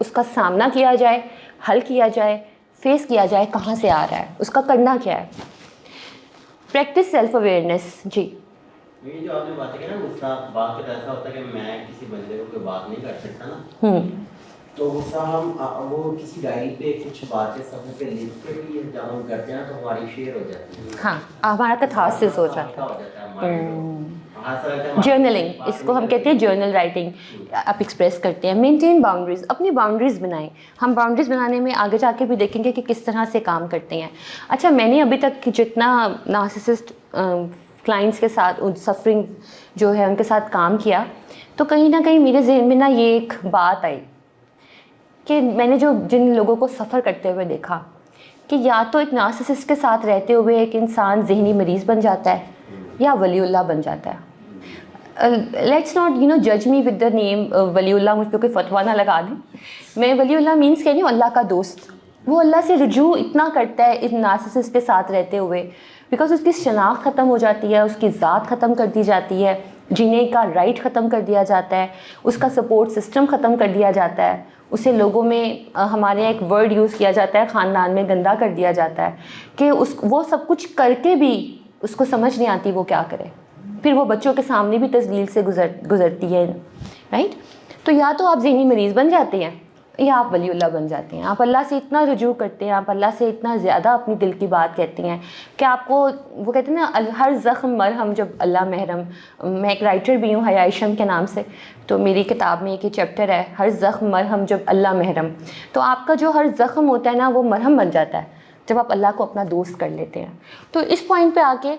اس کا سامنا کیا جائے, حل کیا جائے, فیس کیا جائے کہاں سے آ رہا ہے, اس کا کرنا کیا ہے. Practice self awareness. جی یہ جو آپ نے بات کی نا غصہ, بات تو ایسا ہوتا ہے کہ میں کسی بندے کو کوئی بات نہیں کر سکتا نا, تو غصہ ہم وہ کسی ڈائری پہ کچھ باتیں سب پہ لکھ کے بھی جب ہم کرتے ہیں تو ہماری شیئر ہو جاتی ہے. ہاں, ہمارا کتھارسس ہو جاتا ہے. جرنلنگ, اس کو ہم کہتے ہیں جرنل رائٹنگ. آپ ایکسپریس کرتے ہیں. مینٹین باؤنڈریز, اپنی باؤنڈریز بنائیں. ہم باؤنڈریز بنانے میں آگے جا کے بھی دیکھیں گے کہ کس طرح سے کام کرتے ہیں. اچھا, میں نے ابھی تک جتنا نارسسسٹ کلائنٹس کے ساتھ سفرنگ جو ہے ان کے ساتھ کام کیا, تو کہیں نہ کہیں میرے ذہن میں نا یہ ایک بات آئی کہ میں نے جو جن لوگوں کو سفر کرتے ہوئے دیکھا کہ یا تو ایک نارسسسٹ کے ساتھ رہتے ہوئے ایک انسان ذہنی مریض بن جاتا ہے یا ولی اللہ بن جاتا ہے. لیٹس ناٹ جج می ود دا نیم ولی اللہ, مجھ پہ کوئی فتویٰ نہ لگا دیں. میں ولی اللہ مینس کہہ رہی ہوں اللہ کا دوست. وہ اللہ سے رجوع اتنا کرتا ہے اس نارسسسٹ کے ساتھ رہتے ہوئے, بیکاز اس کی شناخت ختم ہو جاتی ہے, اس کی ذات ختم کر دی جاتی ہے, جینے کا رائٹ ختم کر دیا جاتا ہے, اس کا سپورٹ سسٹم ختم کر دیا جاتا ہے, اسے لوگوں میں ہمارے ایک ورڈ یوز کیا جاتا ہے خاندان میں گندا کر دیا جاتا ہے کہ وہ سب کچھ کر کے بھی اس کو سمجھ نہیں آتی وہ کیا کرے. پھر وہ بچوں کے سامنے بھی تذلیل سے گزرتی ہے, رائٹ. تو یا تو آپ ذہنی مریض بن جاتے ہیں یا آپ ولی اللہ بن جاتے ہیں. آپ اللہ سے اتنا رجوع کرتے ہیں, آپ اللہ سے اتنا زیادہ اپنی دل کی بات کہتے ہیں کہ آپ کو وہ کہتے ہیں نا ہر زخم مرہم جب اللہ محرم. میں ایک رائٹر بھی ہوں حیا عشم کے نام سے, تو میری کتاب میں ایک چیپٹر ہے ہر زخم مرہم جب اللہ محرم. تو آپ کا جو ہر زخم ہوتا ہے نا وہ مرہم بن جاتا ہے جب آپ اللہ کو اپنا دوست کر لیتے ہیں. تو اس پوائنٹ پہ آ کے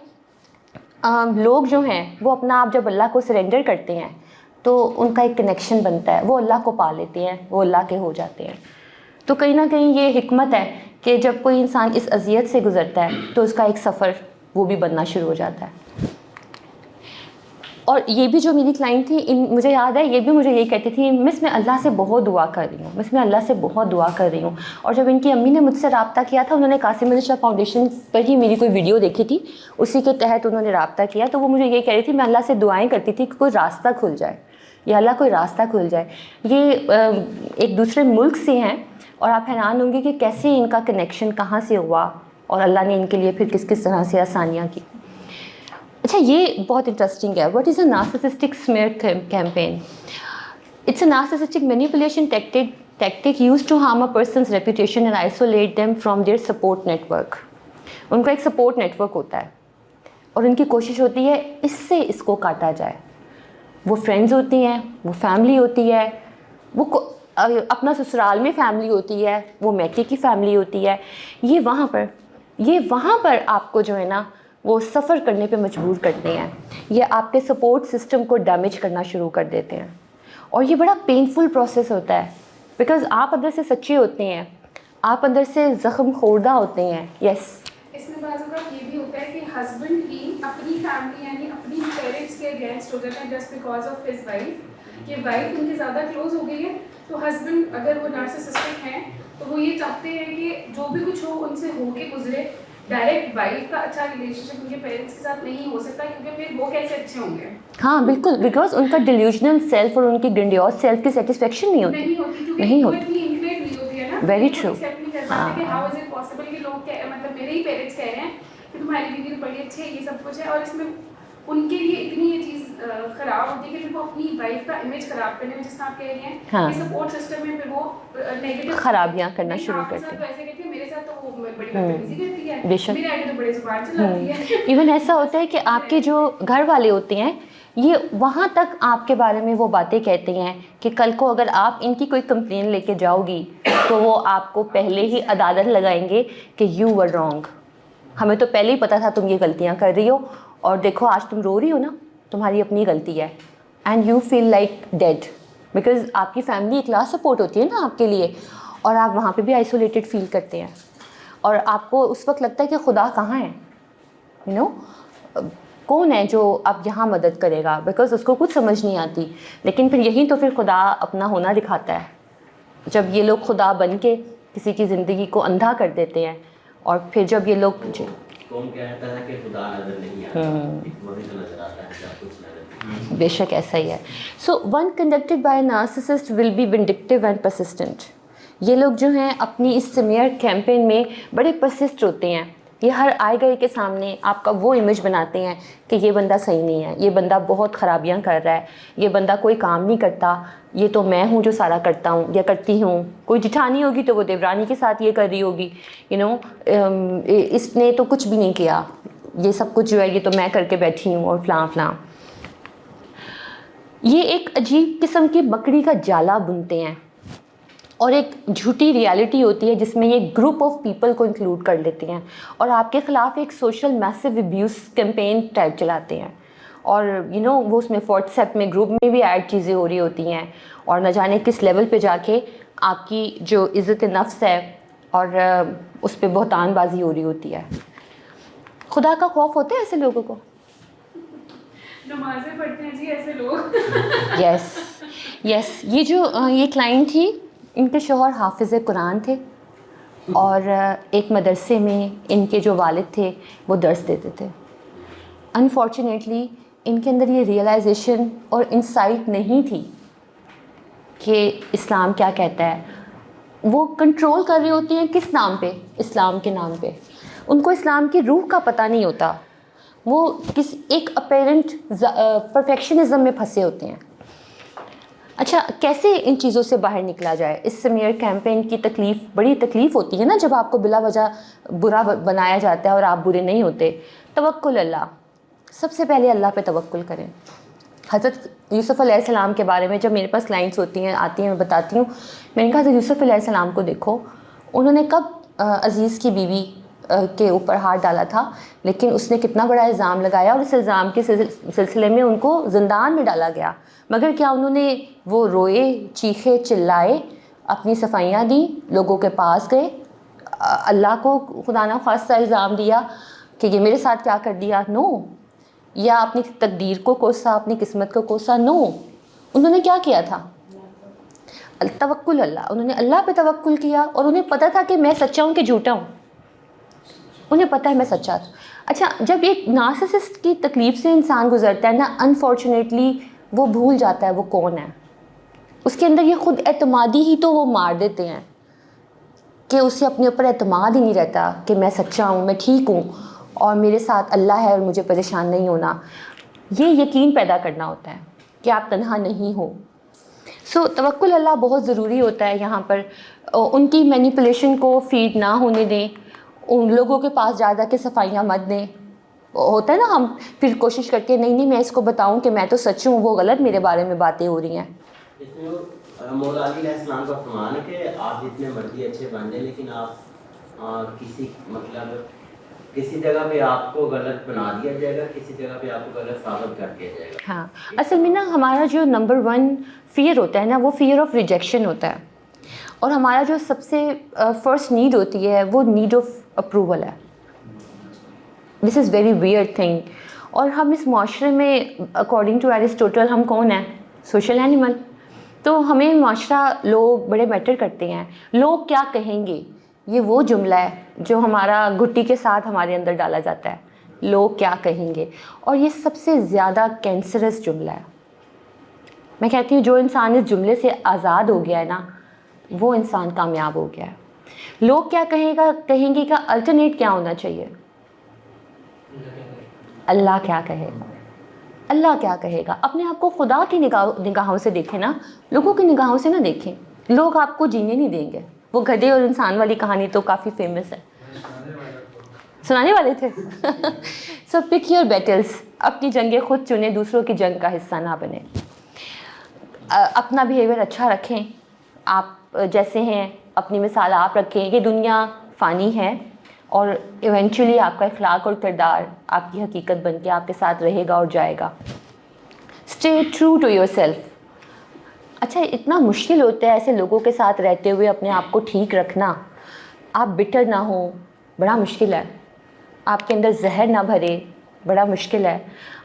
لوگ جو ہیں وہ اپنا آپ جب اللہ کو سرنڈر کرتے ہیں تو ان کا ایک کنیکشن بنتا ہے, وہ اللہ کو پا لیتے ہیں, وہ اللہ کے ہو جاتے ہیں. تو کہیں نہ کہیں یہ حکمت ہے کہ جب کوئی انسان اس اذیت سے گزرتا ہے تو اس کا ایک سفر وہ بھی بننا شروع ہو جاتا ہے. اور یہ بھی جو میری کلائنٹ تھی, مجھے یاد ہے یہ بھی مجھے یہی کہتی تھی, مس میں اللہ سے بہت دعا کر رہی ہوں, مس میں اللہ سے بہت دعا کر رہی ہوں. اور جب ان کی امی نے مجھ سے رابطہ کیا تھا, انہوں نے قاسم علی شاہ فاؤنڈیشن پر ہی میری کوئی ویڈیو دیکھی تھی, اسی کے تحت انہوں نے رابطہ کیا. تو وہ مجھے یہ کہہ رہی تھی میں اللہ سے دعائیں کرتی تھی کہ کوئی راستہ کھل جائے, یا اللہ کوئی راستہ کھل جائے. یہ ایک دوسرے ملک سے ہیں اور آپ حیران ہوں گے کہ کیسے ان کا کنیکشن کہاں سے ہوا اور اللہ نے ان کے لیے پھر کس کس طرح سے آسانیاں کی. اچھا, یہ بہت انٹرسٹنگ ہے. What is a narcissistic smear campaign? It's a narcissistic manipulation tactic use to harm a person's reputation and isolate them from their support network. ان کا ایک سپورٹ نیٹ ورک ہوتا ہے اور ان کی کوشش ہوتی ہے اس سے اس کو کاٹا جائے. وہ فرینڈز ہوتی ہیں, وہ فیملی ہوتی ہے, وہ اپنا سسرال میں فیملی ہوتی ہے, وہ میکے کی فیملی ہوتی ہے. یہ وہاں پر آپ کو جو ہے نا وہ سفر کرنے پہ مجبور کرتے ہیں. یہ آپ کے سپورٹ سسٹم کو ڈیمیج کرنا شروع کر دیتے ہیں. اور یہ بڑا پینفل پروسیس ہوتا ہے بیکاز آپ اندر سے سچے ہوتے ہیں, آپ اندر سے زخم خوردہ ہوتے ہیں. یس, اس میں بعض اوقات یہ بھی ہوتا ہے کہ ہسبینڈ بھی اپنی فیملی یعنی اپنی پیرنٹس کے اگینسٹ ہو جاتا ہے just because of his wife, کہ وائف ان کی زیادہ کلوز ہو گئی ہے. تو ہسبینڈ اگر وہ نارسسسٹک ہیں تو وہ یہ چاہتے ہیں کہ جو بھی کچھ ہو ان سے ہو کے گزرے. ڈائریکٹ وائف کا اچھا ریلیشن شپ ان کے پیرنٹس کے ساتھ نہیں ہو سکتا کیونکہ پھر وہ کیسے اچھے ہوں گے. ہاں بالکل, بیکاز ان کا ڈیلیوژنل سیلف اور ان کی گرینڈیوز سیلف کی سیٹسفیکشن نہیں ہوتی نہیں ہوتی اتنی انفلیٹ نہیں ہوتی ہے نا. Very true. کہ ہاؤ از اٹ پاسبل کہ لوگ مطلب میرے ہی پیرنٹس کہہ رہے ہیں کہ تمہاری بیوی بڑی اچھی ہے, یہ سب کچھ ہے, اور اس میں ان کے لیے اتنی یہ چیز خراب ہوتی ہے کہ پھر وہ اپنی وائف کا امیج خراب کرنے میں, جس طرح آپ کہہ رہی ہیں کہ سپورٹ سسٹم میں پھر وہ نیگیٹو خرابیاں کرنا شروع کرتے ہیں. ایسے کہتے ہیں میرے ساتھ تو وہ بڑی بدتمیزی کرتی ہے, میرے آگے تو بڑے زبان چلاتی ہے. ایون ایسا ہوتا ہے کہ آپ کے جو گھر والے ہوتے ہیں یہ وہاں تک آپ کے بارے میں وہ باتیں کہتے ہیں کہ کل کو اگر آپ ان کی کوئی کمپلین لے کے جاؤ گی تو وہ آپ کو پہلے ہی عدالت لگائیں گے کہ یو ور رانگ, ہمیں تو پہلے ہی پتہ تھا تم یہ غلطیاں کر رہی ہو اور دیکھو آج تم رو رہی ہو نا, تمہاری اپنی غلطی ہے. And you feel like dead because آپ کی فیملی ایک لاسٹ سپورٹ ہوتی ہے نا آپ کے لیے, اور آپ وہاں پہ بھی آئسولیٹڈ فیل کرتے ہیں اور آپ کو اس وقت لگتا ہے کہ خدا کہاں ہے, یو نو کون ہے جو اب یہاں مدد کرے گا, بیکاز اس کو کچھ سمجھ نہیں آتی. لیکن پھر یہی تو پھر خدا اپنا ہونا دکھاتا ہے جب یہ لوگ خدا بن کے کسی کی زندگی کو اندھا کر دیتے ہیں. اور پھر جب یہ لوگ قوم کہتا ہے کہ خدا نظر نہیں آتا, وہی تو نظر آتا ہے, کیا کچھ نظر نہیں بے شک ایسا ہی ہے. So one conducted by narcissist will be vindictive and persistent. یہ لوگ جو ہیں اپنی اس سمیئر کیمپین میں بڑے پرسسٹ ہوتے ہیں. یہ ہر آئے گئے کے سامنے آپ کا وہ امیج بناتے ہیں کہ یہ بندہ صحیح نہیں ہے, یہ بندہ بہت خرابیاں کر رہا ہے, یہ بندہ کوئی کام نہیں کرتا, یہ تو میں ہوں جو سارا کرتا ہوں یا کرتی ہوں. کوئی جٹھانی ہوگی تو وہ دیورانی کے ساتھ یہ کر رہی ہوگی, اس نے تو کچھ بھی نہیں کیا, یہ سب کچھ جو ہے یہ تو میں کر کے بیٹھی ہوں اور فلاں فلاں. یہ ایک عجیب قسم کی مکڑی کا جالا بنتے ہیں اور ایک جھوٹی ریالٹی ہوتی ہے جس میں یہ گروپ آف پیپل کو انکلوڈ کر لیتے ہیں اور آپ کے خلاف ایک سوشل میسو ابیوز کیمپین ٹائپ چلاتے ہیں. اور وہ اس میں واٹس ایپ میں گروپ میں بھی ایڈ چیزیں ہو رہی ہوتی ہیں اور نہ جانے کس لیول پہ جا کے آپ کی جو عزت نفس ہے اور اس پہ بہتان بازی ہو رہی ہوتی ہے. خدا کا خوف ہوتا ہے ایسے لوگوں کو؟ نمازیں پڑھتے ہیں جی ایسے لوگ. یس. یہ کلائنٹ تھی, ان کے شوہر حافظ قرآن تھے اور ایک مدرسے میں ان کے جو والد تھے وہ درس دیتے تھے. انفارچونیٹلی ان کے اندر یہ ریئلائزیشن اور انسائٹ نہیں تھی کہ اسلام کیا کہتا ہے. وہ کنٹرول کر رہے ہوتے ہیں کس نام پہ؟ اسلام کے نام پہ. ان کو اسلام کی روح کا پتہ نہیں ہوتا, وہ ایک اپیرنٹ پرفیکشنزم میں پھنسے ہوتے ہیں. اچھا, کیسے ان چیزوں سے باہر نکلا جائے؟ اس سمیئر کیمپین کی بڑی تکلیف ہوتی ہے نا جب آپ کو بلا وجہ برا بنایا جاتا ہے اور آپ برے نہیں ہوتے. توکل اللہ, سب سے پہلے اللہ پہ توکل کریں. حضرت یوسف علیہ السلام کے بارے میں جب میرے پاس کلائنٹس آتی ہیں میں بتاتی ہوں, میں نے کہا حضرت یوسف علیہ السلام کو دیکھو, انہوں نے کب عزیز کی بیوی کے اوپر ہاتھ ڈالا تھا, لیکن اس نے کتنا بڑا الزام لگایا اور اس الزام کے سلسلے میں ان کو زندان میں ڈالا گیا. مگر کیا انہوں نے وہ روئے, چیخے, چلائے, اپنی صفائیاں دیں, لوگوں کے پاس گئے, اللہ کو خدا نہ خواستہ الزام دیا کہ یہ میرے ساتھ کیا کر دیا؟ نو. یا اپنی تقدیر کو کوسا, اپنی قسمت کو کوسا؟ نو. انہوں نے کیا کیا تھا؟ توکل اللہ. انہوں نے اللہ پہ توکل کیا اور انہیں پتہ تھا کہ میں سچا ہوں کہ جھوٹا ہوں. انہیں پتہ ہے میں سچا تھا. اچھا, جب ایک نارسسسٹ کی تکلیف سے انسان گزرتا ہے نا, انفارچونیٹلی وہ بھول جاتا ہے وہ کون ہے. اس کے اندر یہ خود اعتمادی ہی تو وہ مار دیتے ہیں کہ اسے اپنے اوپر اعتماد ہی نہیں رہتا کہ میں سچا ہوں, میں ٹھیک ہوں اور میرے ساتھ اللہ ہے اور مجھے پریشان نہیں ہونا. یہ یقین پیدا کرنا ہوتا ہے کہ آپ تنہا نہیں ہو. سو توکل اللہ بہت ضروری ہوتا ہے یہاں پر. ان کی مینیپولیشن کو فیڈ نہ ہونے دیں, ان لوگوں کے پاس جا کے صفائیاں مت دیں. ہوتا ہے نا, ہم پھر کوشش کرتے ہیں نہیں میں اس کو بتاؤں کہ میں تو سچ ہوں, وہ غلط میرے بارے میں باتیں ہو رہی ہیں. اس میں مولا علی علیہ السلام کا فرمان ہے کہ آپ جتنے مرضی اچھے بن جائیں لیکن آپ کسی جگہ پہ آپ کو غلط بنا دیا جائے گا, کسی جگہ پہ آپ کو غلط ثابت کر دیا جائے گا. ہاں, اصل میں نا ہمارا جو نمبر 1 فیئر ہوتا ہے نا, وہ فیئر آف ریجیکشن ہوتا ہے. اور ہمارا جو سب سے فرسٹ نیڈ ہوتی ہے وہ نیڈ آف اپروول ہے. دس از ویری ویئرڈ تھنگ. اور ہم اس معاشرے میں اکارڈنگ ٹو ایرسٹوٹل ہم کون ہیں؟ Social animal. تو ہمیں معاشرہ, لوگ بڑے میٹر کرتے ہیں. لوگ کیا کہیں گے, یہ وہ جملہ ہے جو ہمارا گھٹی کے ساتھ ہمارے اندر ڈالا جاتا ہے. لوگ کیا کہیں گے, اور یہ سب سے زیادہ کینسرس جملہ ہے. میں کہتی ہوں جو انسان اس جملے سے آزاد ہو گیا ہے نا, وہ انسان کامیاب ہو گیا ہے. لوگ کیا کہیں گے کا الٹرنیٹ کیا ہونا چاہیے؟ اللہ کیا کہے گا. اللہ کیا کہے گا. اپنے آپ کو خدا کی نگاہوں سے دیکھیں نا, لوگوں کی نگاہوں سے نہ دیکھیں. لوگ آپ کو جینے نہیں دیں گے. وہ گدھے اور انسان والی کہانی تو کافی فیمس ہے, سنانے والے تھے. سو پک یور بیٹلز. اپنی جنگیں خود چنیں, دوسروں کی جنگ کا حصہ نہ بنیں. اپنا بیہیویئر اچھا رکھیں, آپ جیسے ہیں اپنی مثال آپ رکھیں. یہ دنیا فانی ہے اور ایونچولی آپ کا اخلاق اور کردار آپ کی حقیقت بن کے آپ کے ساتھ رہے گا اور جائے گا. Stay true to yourself. اچھا, اتنا مشکل ہوتا ہے ایسے لوگوں کے ساتھ رہتے ہوئے اپنے آپ کو ٹھیک رکھنا. آپ بٹر نہ ہوں, بڑا مشکل ہے. آپ کے اندر زہر نہ بھرے, بڑا مشکل ہے.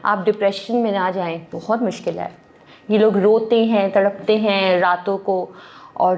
آپ ڈپریشن میں نہ جائیں, بہت مشکل ہے. یہ لوگ روتے ہیں, تڑپتے ہیں راتوں کو, اور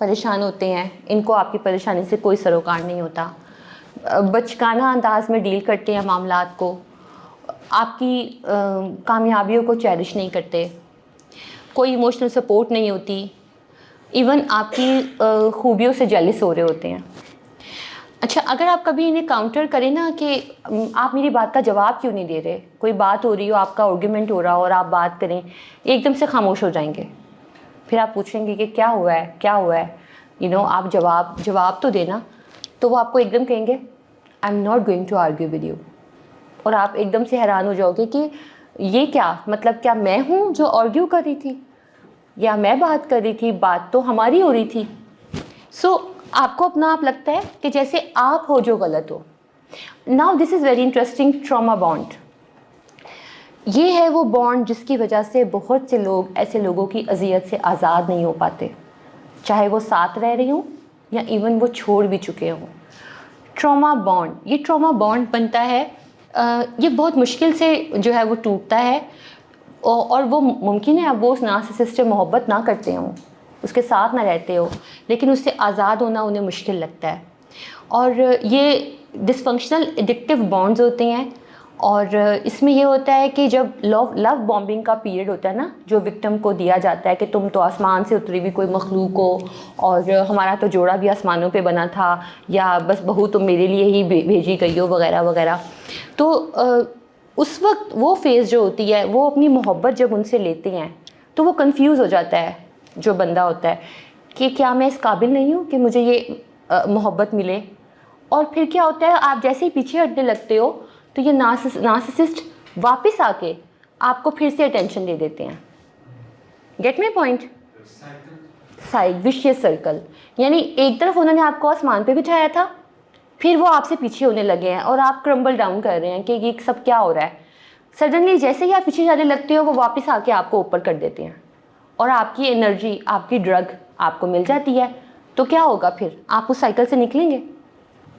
پریشان ہوتے ہیں, ان کو آپ کی پریشانی سے کوئی سروکار نہیں ہوتا, بچکانہ انداز میں ڈیل کرتے ہیں معاملات کو, آپ کی کامیابیوں کو چیریش نہیں کرتے, کوئی ایموشنل سپورٹ نہیں ہوتی, ایون آپ کی خوبیوں سے جیلس ہو رہے ہوتے ہیں. اچھا, اگر آپ کبھی انہیں کاؤنٹر کریں نا کہ آپ میری بات کا جواب کیوں نہیں دے رہے, کوئی بات ہو رہی ہو, آپ کا آرگیومنٹ ہو رہا ہو اور آپ بات کریں, ایک دم سے خاموش ہو جائیں گے. پھر آپ پوچھیں گے کہ کیا ہوا ہے, کیا ہوا ہے, آپ جواب تو دینا. تو وہ آپ کو ایک دم کہیں گے I am not going to argue with you. اور آپ ایک دم سے حیران ہو جاؤ گے کہ یہ کیا مطلب, کیا میں ہوں جو آرگیو کر رہی تھی, یا میں بات کر رہی تھی, بات تو ہماری ہو رہی تھی. سو آپ کو اپنا آپ لگتا ہے کہ جیسے آپ ہو جو غلط ہو. Now this is very interesting, trauma bond. یہ ہے وہ بانڈ جس کی وجہ سے بہت سے لوگ ایسے لوگوں کی اذیت سے آزاد نہیں ہو پاتے, چاہے وہ ساتھ رہ رہے ہوں یا ایون وہ چھوڑ بھی چکے ہوں. ٹراما بانڈ, یہ ٹراما بانڈ بنتا ہے, یہ بہت مشکل سے جو ہے وہ ٹوٹتا ہے, اور وہ ممکن ہے اب وہ اس نارسسسٹ سے محبت نہ کرتے ہوں, اس کے ساتھ نہ رہتے ہو, لیکن اس سے آزاد ہونا انہیں مشکل لگتا ہے. اور یہ ڈس فنکشنل ایڈکٹیو بانڈز ہوتے ہیں. اور اس میں یہ ہوتا ہے کہ جب لو بامبنگ کا پیریڈ ہوتا ہے نا, جو وکٹم کو دیا جاتا ہے کہ تم تو آسمان سے اتری ہوئی کوئی مخلوق ہو, اور ہمارا تو جوڑا بھی آسمانوں پہ بنا تھا, یا بس بہو تم میرے لیے ہی بھیجی گئی ہو, وغیرہ وغیرہ. تو اس وقت وہ فیز جو ہوتی ہے, وہ اپنی محبت جب ان سے لیتے ہیں تو وہ کنفیوز ہو جاتا ہے جو بندہ ہوتا ہے کہ کیا میں اس قابل نہیں ہوں کہ مجھے یہ محبت ملے. اور پھر کیا ہوتا ہے, آپ جیسے ہی پیچھے ہٹنے لگتے ہو تو یہ نارسسسٹ واپس آ کے آپ کو پھر سے اٹینشن دے دیتے ہیں. Get my point? Vicious circle. یعنی ایک طرف انہوں نے آپ کو آسمان پہ بٹھایا تھا, پھر وہ آپ سے پیچھے ہونے لگے ہیں اور آپ کرمبل ڈاؤن کر رہے ہیں کہ یہ سب کیا ہو رہا ہے. سڈنلی جیسے ہی آپ پیچھے جانے لگتے ہو, وہ واپس آ کے آپ کو اوپر کر دیتے ہیں, اور آپ کی انرجی, آپ کی ڈرگ آپ کو مل جاتی ہے. تو کیا ہوگا پھر, آپ اس سائیکل سے نکلیں گے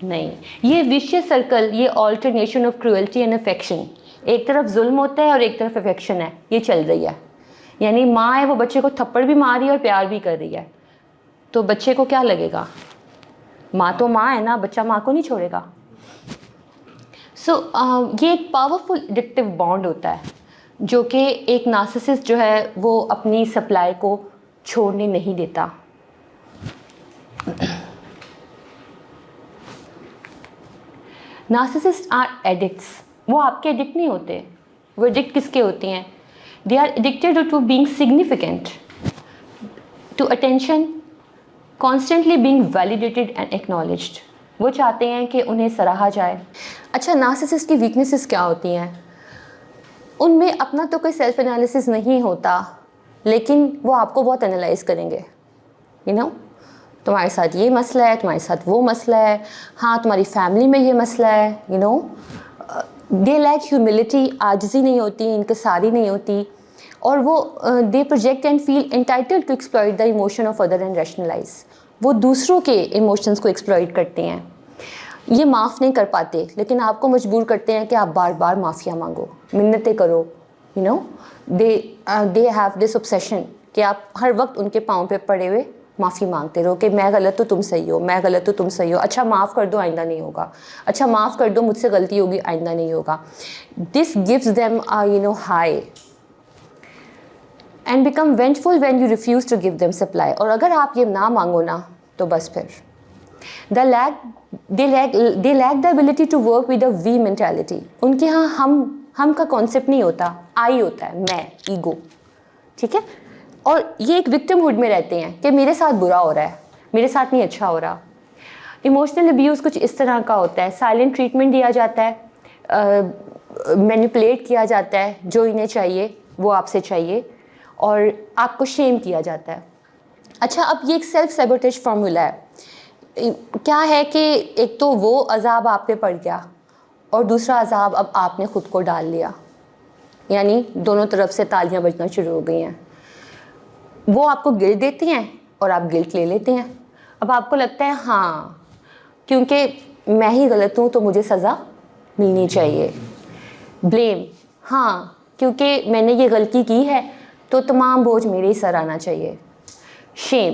نہیں. یہ وشیس سرکل, یہ alternation of cruelty and affection, ایک طرف ظلم ہوتا ہے اور ایک طرف افیکشن ہے, یہ چل رہی ہے. یعنی ماں ہے, وہ بچے کو تھپڑ بھی مار رہی ہے اور پیار بھی کر رہی ہے, تو بچے کو کیا لگے گا, ماں تو ماں ہے نا, بچہ ماں کو نہیں چھوڑے گا. سو یہ ایک پاورفل ایڈکٹیو بانڈ ہوتا ہے جو کہ ایک نارسسسٹ جو ہے وہ اپنی سپلائی کو چھوڑنے نہیں دیتا. Narcissist are addicts. وہ آپ کے ایڈکٹ نہیں ہوتے. وہ ایڈکٹ کس کے ہوتے ہیں؟ They are addicted to being significant, to attention, constantly being validated and acknowledged. وہ چاہتے ہیں کہ انہیں سراہا جائے. اچھا, نارسسسٹ کی ویکنیسز کیا ہوتی ہیں؟ ان میں اپنا تو کوئی سیلف انالیسس نہیں ہوتا, لیکن وہ آپ کو بہت انالائز کریں گے. تمہارے ساتھ یہ مسئلہ ہے, تمہارے ساتھ وہ مسئلہ ہے, ہاں تمہاری فیملی میں یہ مسئلہ ہے. دے لیک ہیوملٹی, عاجزی نہیں ہوتی, انکساری نہیں ہوتی, اور وہ they project and feel entitled to exploit the emotion of other and rationalize. وہ دوسروں کے ایموشنس کو ایکسپلائٹ کرتے ہیں. یہ معاف نہیں کر پاتے, لیکن آپ کو مجبور کرتے ہیں کہ آپ بار بار معافیاں مانگو, منتیں کرو. دے ہیو دس obsession کہ آپ ہر وقت ان کے پاؤں پہ پڑے ہوئے معافی مانگتے رہو کہ میں غلط تو تم صحیح ہو, میں غلط تو تم صحیح ہو, اچھا معاف کر دو, آئندہ نہیں ہوگا, اچھا معاف کر دو, مجھ سے غلطی ہوگی, آئندہ نہیں ہوگا. دس gives them a high and become vengeful when you refuse to give them supply. اور اگر آپ یہ نہ مانگو نا تو بس پھر they lack the ability to work with a we mentality. ان کے ہاں ہم کا کانسیپٹ نہیں ہوتا, آئی ہوتا ہے, میں, ایگو. ٹھیک ہے, اور یہ ایک وکٹم ہوڈ میں رہتے ہیں کہ میرے ساتھ برا ہو رہا ہے, میرے ساتھ نہیں اچھا ہو رہا. ایموشنل ابیوز کچھ اس طرح کا ہوتا ہے, سائلنٹ ٹریٹمنٹ دیا جاتا ہے, مینیپولیٹ کیا جاتا ہے, جو انہیں چاہیے وہ آپ سے چاہیے, اور آپ کو شیم کیا جاتا ہے. اچھا, اب یہ ایک سیلف سیبوٹیج فارمولا ہے. کیا ہے کہ ایک تو وہ عذاب آپ پہ پڑ گیا, اور دوسرا عذاب اب آپ نے خود کو ڈال لیا. یعنی دونوں طرف سے تالیاں بجنا شروع ہو گئی ہیں. وہ آپ کو گلٹ دیتے ہیں اور آپ گلٹ لے لیتے ہیں. اب آپ کو لگتا ہے ہاں کیونکہ میں ہی غلط ہوں تو مجھے سزا ملنی چاہیے. بلیم, ہاں کیونکہ میں نے یہ غلطی کی ہے تو تمام بوجھ میرے ہی سر آنا چاہیے. شیم,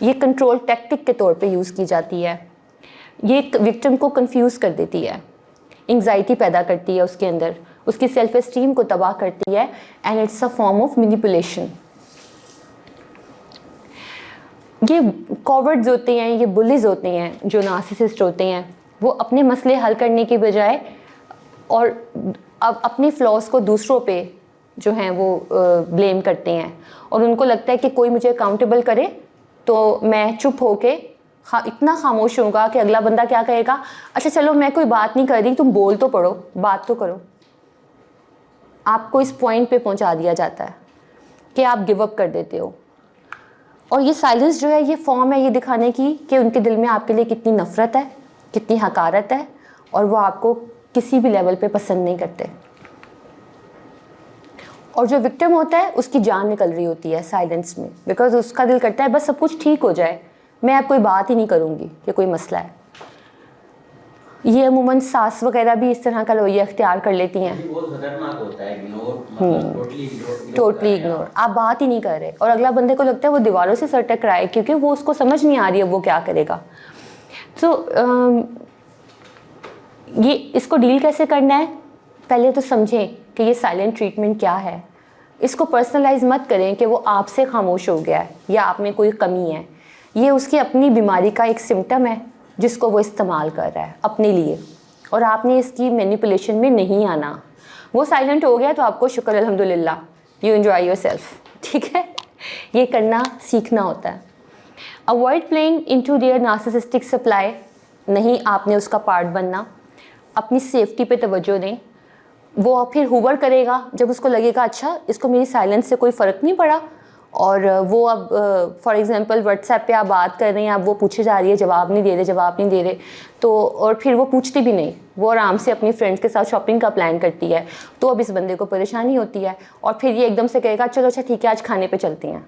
یہ کنٹرول ٹیکٹک کے طور پہ یوز کی جاتی ہے. یہ وکٹم کو کنفیوز کر دیتی ہے, انگزائٹی پیدا کرتی ہے اس کے اندر, اس کی سیلف اسٹیم کو تباہ کرتی ہے, and it's a form of manipulation. یہ کاورڈز ہوتے ہیں, یہ بلیز ہوتے ہیں جو نارسسسٹ ہوتے ہیں, وہ اپنے مسئلے حل کرنے کی بجائے اور اب اپنے فلاز کو دوسروں پہ جو ہیں وہ بلیم کرتے ہیں, اور ان کو لگتا ہے کہ کوئی مجھے اکاؤنٹیبل کرے تو میں چپ ہو کے اتنا خاموش ہوں گا کہ اگلا بندہ کیا کہے گا, اچھا چلو میں کوئی بات نہیں کر رہی, تم بول تو پڑو, بات تو کرو. آپ کو اس پوائنٹ پہ پہنچا دیا جاتا ہے کہ آپ گیو اپ کر دیتے ہو. اور یہ سائلنس جو ہے یہ فارم ہے یہ دکھانے کی کہ ان کے دل میں آپ کے لیے کتنی نفرت ہے, کتنی حقارت ہے, اور وہ آپ کو کسی بھی لیول پہ پسند نہیں کرتے. اور جو وکٹم ہوتا ہے اس کی جان نکل رہی ہوتی ہے سائلنس میں, بیکاز اس کا دل کرتا ہے بس سب کچھ ٹھیک ہو جائے, میں اب کوئی بات ہی نہیں کروں گی کہ کوئی مسئلہ ہے. یہ عموماً ساس وغیرہ بھی اس طرح کا رویہ اختیار کر لیتی ہیں. بہت خطرناک ہوتا ہے اگنور, ٹوٹلی اگنور, آپ بات ہی نہیں کر رہے, اور اگلا بندے کو لگتا ہے وہ دیواروں سے سر ٹکرائے کیونکہ وہ اس کو سمجھ نہیں آ رہی ہے وہ کیا کرے گا. تو یہ اس کو ڈیل کیسے کرنا ہے, پہلے تو سمجھیں کہ یہ سائلنٹ ٹریٹمنٹ کیا ہے. اس کو پرسنلائز مت کریں کہ وہ آپ سے خاموش ہو گیا ہے یا آپ میں کوئی کمی ہے. یہ اس کی اپنی بیماری کا ایک سمٹم ہے جس کو وہ استعمال کر رہا ہے اپنے لیے, اور آپ نے اس کی مینیپولیشن میں نہیں آنا. وہ سائلنٹ ہو گیا تو آپ کو شکر الحمدللہ, یو انجوائے یور سیلف, ٹھیک ہے. یہ کرنا سیکھنا ہوتا ہے. Avoid playing into their narcissistic supply, نہیں آپ نے اس کا پارٹ بننا. اپنی سیفٹی پہ توجہ دیں. وہ پھر ہوور کرے گا جب اس کو لگے گا اچھا اس کو میری سائلنس سے کوئی فرق نہیں پڑا, اور وہ اب فار ایگزامپل واٹس ایپ پہ آپ بات کر رہے ہیں, اب وہ پوچھے جا رہی ہے جواب نہیں دے رہے, تو اور پھر وہ پوچھتی بھی نہیں, وہ آرام سے اپنی فرینڈس کے ساتھ شاپنگ کا پلان کرتی ہے. تو اب اس بندے کو پریشانی ہوتی ہے, اور پھر یہ ایک دم سے کہے گا چلو اچھا ٹھیک ہے آج کھانے پہ چلتی ہیں,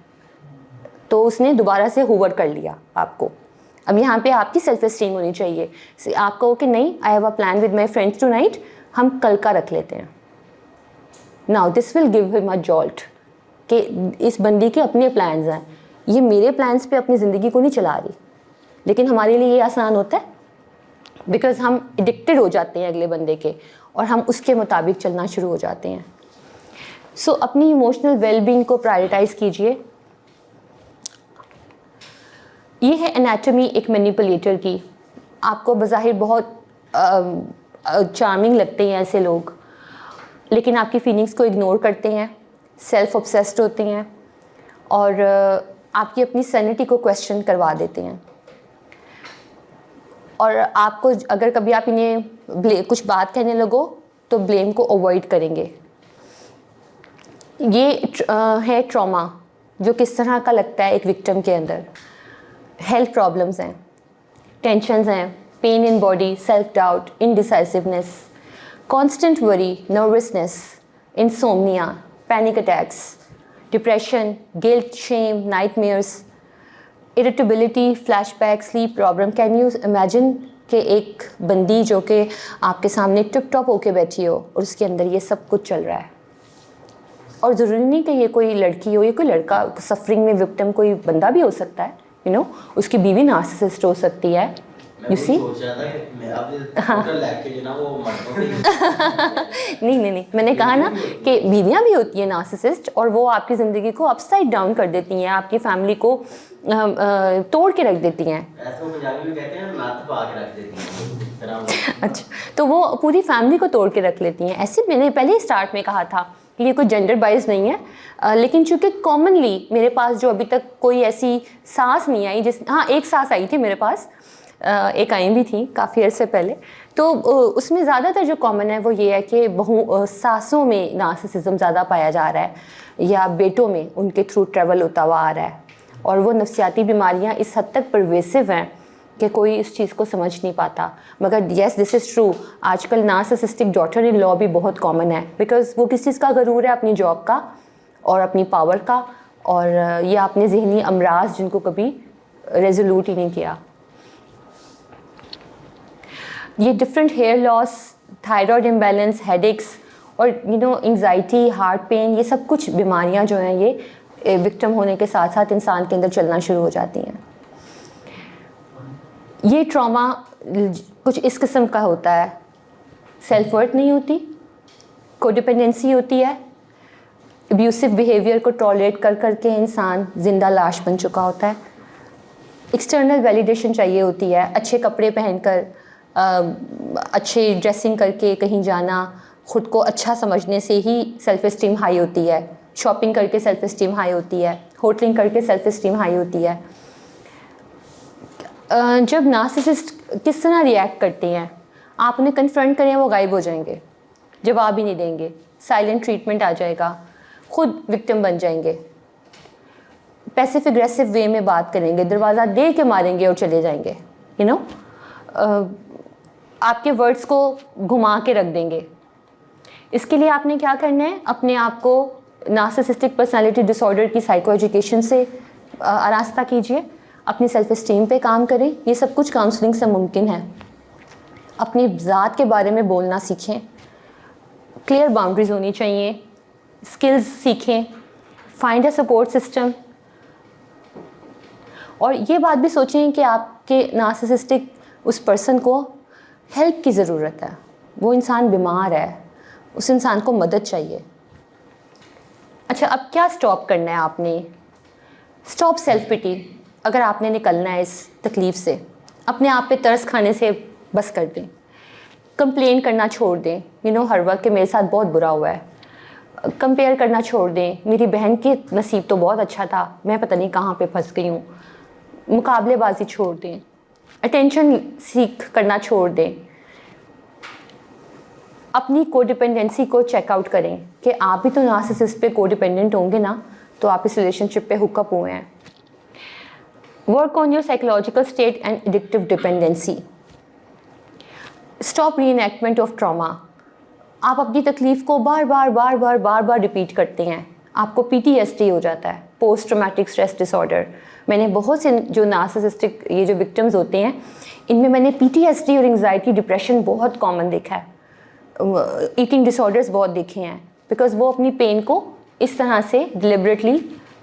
تو اس نے دوبارہ سے ہوور کر لیا آپ کو. اب یہاں پہ آپ کی سیلف اسٹیم ہونی چاہیے, آپ کہو کہ نہیں I have a plan with my friends two night, ہم کل کا رکھ لیتے ہیں. ناؤ دس ول گیو ہم اے جالٹ کہ اس بندی کے اپنے پلانز ہیں, یہ میرے پلانز پہ اپنی زندگی کو نہیں چلا رہی. لیکن ہمارے لیے یہ آسان ہوتا ہے بیکاز ہم ایڈکٹڈ ہو جاتے ہیں اگلے بندے کے, اور ہم اس کے مطابق چلنا شروع ہو جاتے ہیں. سو اپنی ایموشنل ویل بینگ کو پرائرٹائز کیجیے. یہ ہے انیٹمی ایک مینیپولیٹر کی. آپ کو بظاہر بہت چارمنگ لگتے ہیں ایسے لوگ, لیکن آپ کی فیلنگس کو اگنور کرتے ہیں, سیلف obsessed ہوتے ہیں, اور آپ کی اپنی سینٹی کو کویسچن کروا دیتے ہیں. اور آپ کو اگر کبھی آپ انہیں کچھ بات کہنے لگو تو بلیم کو اوائڈ کریں گے. یہ ہے ٹراما جو کس طرح کا لگتا ہے ایک وکٹم کے اندر. ہیلتھ پرابلمس ہیں, ٹینشنز ہیں, pain in body, self doubt, indecisiveness, constant worry, nervousness, insomnia, panic attacks, depression, guilt, shame, nightmares, irritability, flashback, sleep problem. Can you imagine کہ ایک بندی جو کہ آپ کے سامنے ٹپ ٹاپ ہو کے بیٹھی ہو اور اس کے اندر یہ سب کچھ چل رہا ہے. اور ضروری نہیں کہ یہ کوئی لڑکی ہو, یہ کوئی لڑکا, سفرنگ میں وکٹم کوئی بندہ بھی ہو سکتا ہے, اس کی بیوی نارسسسٹ ہو سکتی ہے. یو سی نہیں, میں نے کہا نا کہ بیویاں بھی ہوتی ہیں نارسسسٹ, اور وہ آپ کی زندگی کو اپ سائڈ ڈاؤن کر دیتی ہیں, آپ کی فیملی کو توڑ کے رکھ دیتی ہیں. اچھا, تو وہ پوری فیملی کو توڑ کے رکھ لیتی ہیں. ایسے میں نے پہلے اسٹارٹ میں کہا تھا کہ یہ کوئی جینڈر بائز نہیں ہے, لیکن چونکہ کامنلی میرے پاس جو ابھی تک کوئی ایسی ساس نہیں آئی, ہاں ایک ساس آئی تھی میرے پاس, ایک آئی بھی تھیں کافی عرصے پہلے, تو اس میں زیادہ تر جو کامن ہے وہ یہ ہے کہ ساسوں میں نارسسزم زیادہ پایا جا رہا ہے, یا بیٹوں میں ان کے تھرو ٹریول ہوتا ہوا آ رہا ہے, اور وہ نفسیاتی بیماریاں اس حد تک پرویسو ہیں کہ کوئی اس چیز کو سمجھ نہیں پاتا. مگر یس دس از ٹرو, آج کل نارسسسٹک ڈاٹر ان لا بھی بہت کامن ہے, بیکاز وہ کس چیز کا غرور ہے, اپنی جاب کا اور اپنی پاور کا, اور یا اپنے ذہنی امراض جن کو کبھی ریزولوٹ ہی نہیں کیا. یہ different hair loss, thyroid imbalance, headaches, اور انگزائٹی, ہارٹ پین, یہ سب کچھ بیماریاں جو ہیں یہ وکٹم ہونے کے ساتھ ساتھ انسان کے اندر چلنا شروع ہو جاتی ہیں. یہ ٹراما کچھ اس قسم کا ہوتا ہے، سیلف ورتھ نہیں ہوتی، کو ڈپینڈنسی ہوتی ہے، ابیوسو بیہیویئر کو ٹالریٹ کر کر کے انسان زندہ لاش بن چکا ہوتا ہے، ایکسٹرنل ویلیڈیشن چاہیے ہوتی ہے، اچھے کپڑے پہن کر اچھے ڈریسنگ کر کے کہیں جانا، خود کو اچھا سمجھنے سے ہی سیلف اسٹیم ہائی ہوتی ہے، شاپنگ کر کے سیلف اسٹیم ہائی ہوتی ہے، ہوٹلنگ کر کے سیلف اسٹیم ہائی ہوتی ہے۔ جب نارسسسٹ کس طرح ریئیکٹ کرتے ہیں، آپ انہیں کنفرنٹ کریں وہ غائب ہو جائیں گے، جواب ہی نہیں دیں گے، سائلنٹ ٹریٹمنٹ آ جائے گا، خود وکٹم بن جائیں گے، پیسو اگریسو وے میں بات کریں گے، دروازہ دے کے ماریں گے اور چلے جائیں گے، یو نو، آپ کے ورڈز کو گھما کے رکھ دیں گے۔ اس کے لیے آپ نے کیا کرنا ہے، اپنے آپ کو نارسسسٹک پرسنالٹی ڈس آرڈر کی سائیکو ایجوکیشن سے آراستہ کیجیے، اپنی سیلف اسٹیم پہ کام کریں، یہ سب کچھ کاؤنسلنگ سے ممکن ہے۔ اپنی ذات کے بارے میں بولنا سیکھیں، کلیئر باؤنڈریز ہونی چاہیے، اسکلز سیکھیں، فائنڈ اے سپورٹ سسٹم، اور یہ بات بھی سوچیں کہ آپ کے نارسسسٹک اس پرسن کو ہیلپ کی ضرورت ہے، وہ انسان بیمار ہے، اس انسان کو مدد چاہیے۔ اچھا، اب کیا اسٹاپ کرنا ہے آپ نے؟ اسٹاپ سیلف پٹی۔ اگر آپ نے نکلنا ہے اس تکلیف سے، اپنے آپ پہ ترس کھانے سے بس کر دیں، کمپلین کرنا چھوڑ دیں، ہر وقت کہ میرے ساتھ بہت برا ہوا ہے، کمپیئر کرنا چھوڑ دیں، میری بہن کی نصیب تو بہت اچھا تھا، میں پتہ نہیں کہاں پہ پھنس گئی ہوں، مقابلے بازی چھوڑ دیں، اٹینشن سیکھ کرنا چھوڑ دیں، اپنی کو ڈپینڈنسی کو چیک آؤٹ کریں کہ آپ بھی تو نارسسسٹ پہ کو ڈپینڈنٹ ہوں گے نا، تو آپ اس ریلیشن شپ پہ ہک اپ ہوئے ہیں۔ Work on your psychological state and addictive dependency, stop reenactment of trauma. آپ اپنی تکلیف کو بار بار ریپیٹ کرتے ہیں، آپ کو PTSD ہو جاتا ہے، post traumatic stress dis order. میں نے بہت سے جو نارسسسٹک یہ جو وکٹمز ہوتے ہیں، ان میں نے PTSD اور انگزائٹی ڈپریشن بہت کامن دیکھا ہے، ایٹنگ ڈس آرڈرز بہت دیکھے ہیں، بیکاز وہ اپنی پین کو اس طرح سے ڈیلیبریٹلی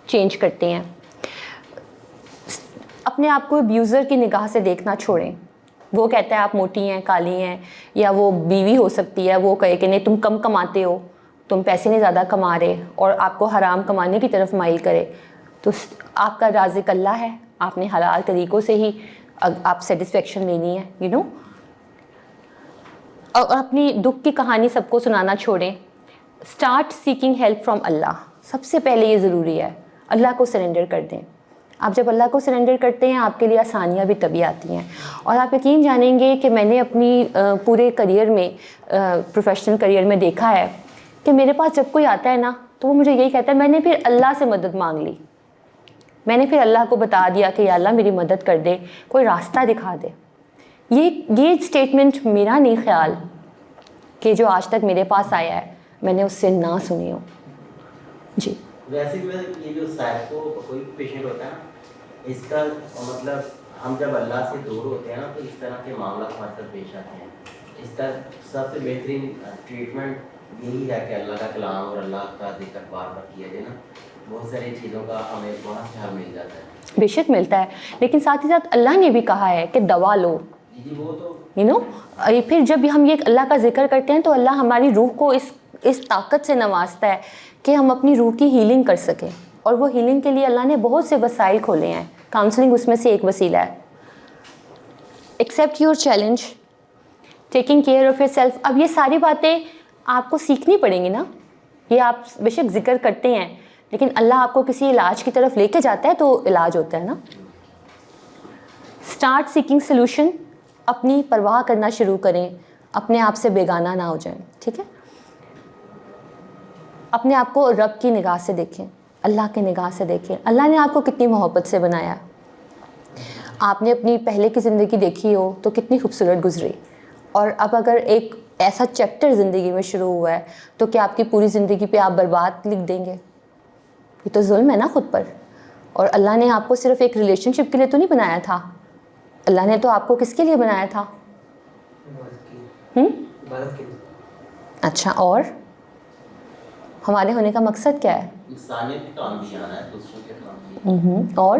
چینج کرتے ہیں۔ اپنے آپ کو ابیوزر کی نگاہ سے دیکھنا چھوڑیں، وہ کہتا ہے آپ موٹی ہیں، کالی ہیں، یا وہ بیوی ہو سکتی ہے، وہ کہے کہ نہیں تم کم کماتے ہو، تم پیسے نہیں زیادہ کما رہے، اور آپ کو حرام کمانے کی طرف مائل کرے، تو آپ کا رازق اللہ ہے، آپ نے حلال طریقوں سے ہی آپ سیٹسفیکشن لینی ہے، اور اپنی دکھ کی کہانی سب کو سنانا چھوڑیں۔ اسٹارٹ سیکنگ ہیلپ فرام اللہ، سب سے پہلے یہ ضروری ہے، اللہ کو سرنڈر کر دیں۔ آپ جب اللہ کو سرنڈر کرتے ہیں، آپ کے لیے آسانیاں بھی تبھی آتی ہیں، اور آپ یقین جانیں گے کہ میں نے اپنی پورے کریئر میں، پروفیشنل کریئر میں دیکھا ہے کہ میرے پاس جب کوئی آتا ہے نا، تو وہ مجھے یہی کہتا ہے، میں نے پھر اللہ سے مدد مانگ لی، میں نے پھر اللہ کو بتا دیا کہ یا اللہ میری مدد کر دے، کوئی راستہ دکھا دے۔ یہ اسٹیٹمنٹ میرا نہیں خیال کہ جو آج تک میرے پاس آیا ہے میں نے اس سے نہ سنی ہو۔ جی ویسے بھی یہ جو سائیکو کوئی پیشنٹ ہوتا ہے نا، اس کا مطلب ہم جب اللہ سے دور ہوتے ہیں نا، تو اس طرح کے معاملات ہمارے ساتھ پیش آتے ہیں۔ اس کا سب سے بہترین ٹریٹمنٹ یہی ہے کہ اللہ کا کلام اور اللہ کا ذکر بار بار کیا جائے نا، بہت ساری چیزوں کا ہمیں بہت خیال مل جاتا ہے۔ بے شک ملتا ہے، لیکن ساتھ ہی ساتھ اللہ نے بھی کہا ہے کہ دوا لو، جی وہ تو پھر جب ہم یہ اللہ کا ذکر کرتے ہیں تو اللہ ہماری روح کو اس طاقت سے نوازتا ہے کہ ہم اپنی روح کی ہیلنگ کر سکیں، اور وہ ہیلنگ کے لیے اللہ نے بہت سے وسائل کھولے ہیں، کاؤنسلنگ اس میں سے ایک وسیلہ ہے۔ Accept your challenge, taking care of your self. اب یہ ساری باتیں آپ کو سیکھنی پڑیں گی نا، یہ آپ بے شک ذکر کرتے ہیں، لیکن اللہ آپ کو کسی علاج کی طرف لے کے جاتا ہے تو علاج ہوتا ہے نا۔ اسٹارٹ سیکنگ سلوشن، اپنی پرواہ کرنا شروع کریں، اپنے آپ سے بیگانہ نہ ہو جائیں، ٹھیک ہے؟ اپنے آپ کو رب کی نگاہ سے دیکھیں، اللہ کی نگاہ سے دیکھیں، اللہ نے آپ کو کتنی محبت سے بنایا، آپ نے اپنی پہلے کی زندگی دیکھی ہو تو کتنی خوبصورت گزری، اور اب اگر ایک ایسا چیپٹر زندگی میں شروع ہوا ہے تو کیا آپ کی پوری زندگی پہ آپ برباد لکھ دیں گے؟ یہ تو ظلم ہے نا خود پر۔ اور اللہ نے آپ کو صرف ایک ریلیشن شپ کے لیے تو نہیں بنایا تھا، اللہ نے تو آپ کو کس کے لیے بنایا تھا؟ اچھا، اور ہمارے ہونے کا مقصد کیا ہے؟ انسانیت کا کام بھی آنا ہے، دوسروں کے کام بھی، اور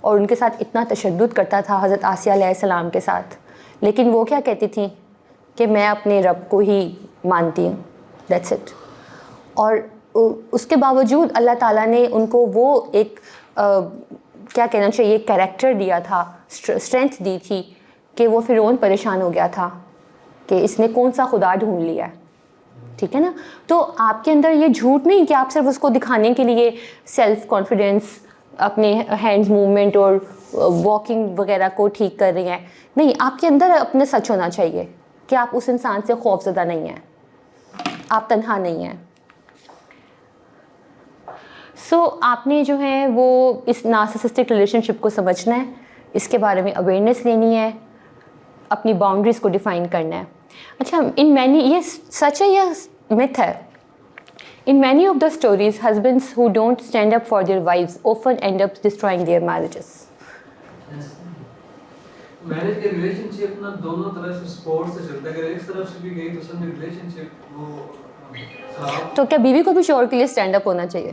اور ان کے ساتھ اتنا تشدد کرتا تھا حضرت آسیہ علیہ السلام کے ساتھ, لیکن وہ کیا کہتی تھیں کہ میں اپنے رب کو ہی مانتی ہوں, دیٹس اٹ. اور اس کے باوجود اللہ تعالیٰ نے ان کو وہ ایک کیا کہنا چاہیے کیریکٹر دیا تھا, اسٹرینتھ دی تھی کہ وہ فرعون پریشان ہو گیا تھا کہ اس نے کون سا خدا ڈھونڈ لیا ہے. ٹھیک ہے نا. تو آپ کے اندر یہ جھوٹ نہیں کہ آپ صرف اس کو دکھانے کے لیے سیلف کانفیڈینس, اپنے ہینڈز موومنٹ اور واکنگ وغیرہ کو ٹھیک کر رہی ہیں. نہیں, آپ کے اندر اپنے سچ ہونا چاہیے کہ آپ اس انسان سے خوف زدہ نہیں ہیں, آپ تنہا نہیں ہیں. سو آپ نے جو ہے وہ اس نارسسسٹک ریلیشن شپ کو سمجھنا ہے, اس کے بارے میں اویئرنیس لینی ہے, اپنی باؤنڈریز کو ڈیفائن کرنا ہے. اچھا, ان مینی, یہ سچ ہے یا myth ہے, in many of the stories husbands who don't stand up for their wives often end up destroying their marriages. Marriage کے ریلیشن شپ نا دونوں طرف سے سپورٹ سے چلتا ہے, اگر ایک طرف سے بھی گئی تو سب میں ریلیشن شپ وہ خراب. تو کیا بیوی کو بھی شوہر کے لیے اسٹینڈ اپ ہونا چاہیے؟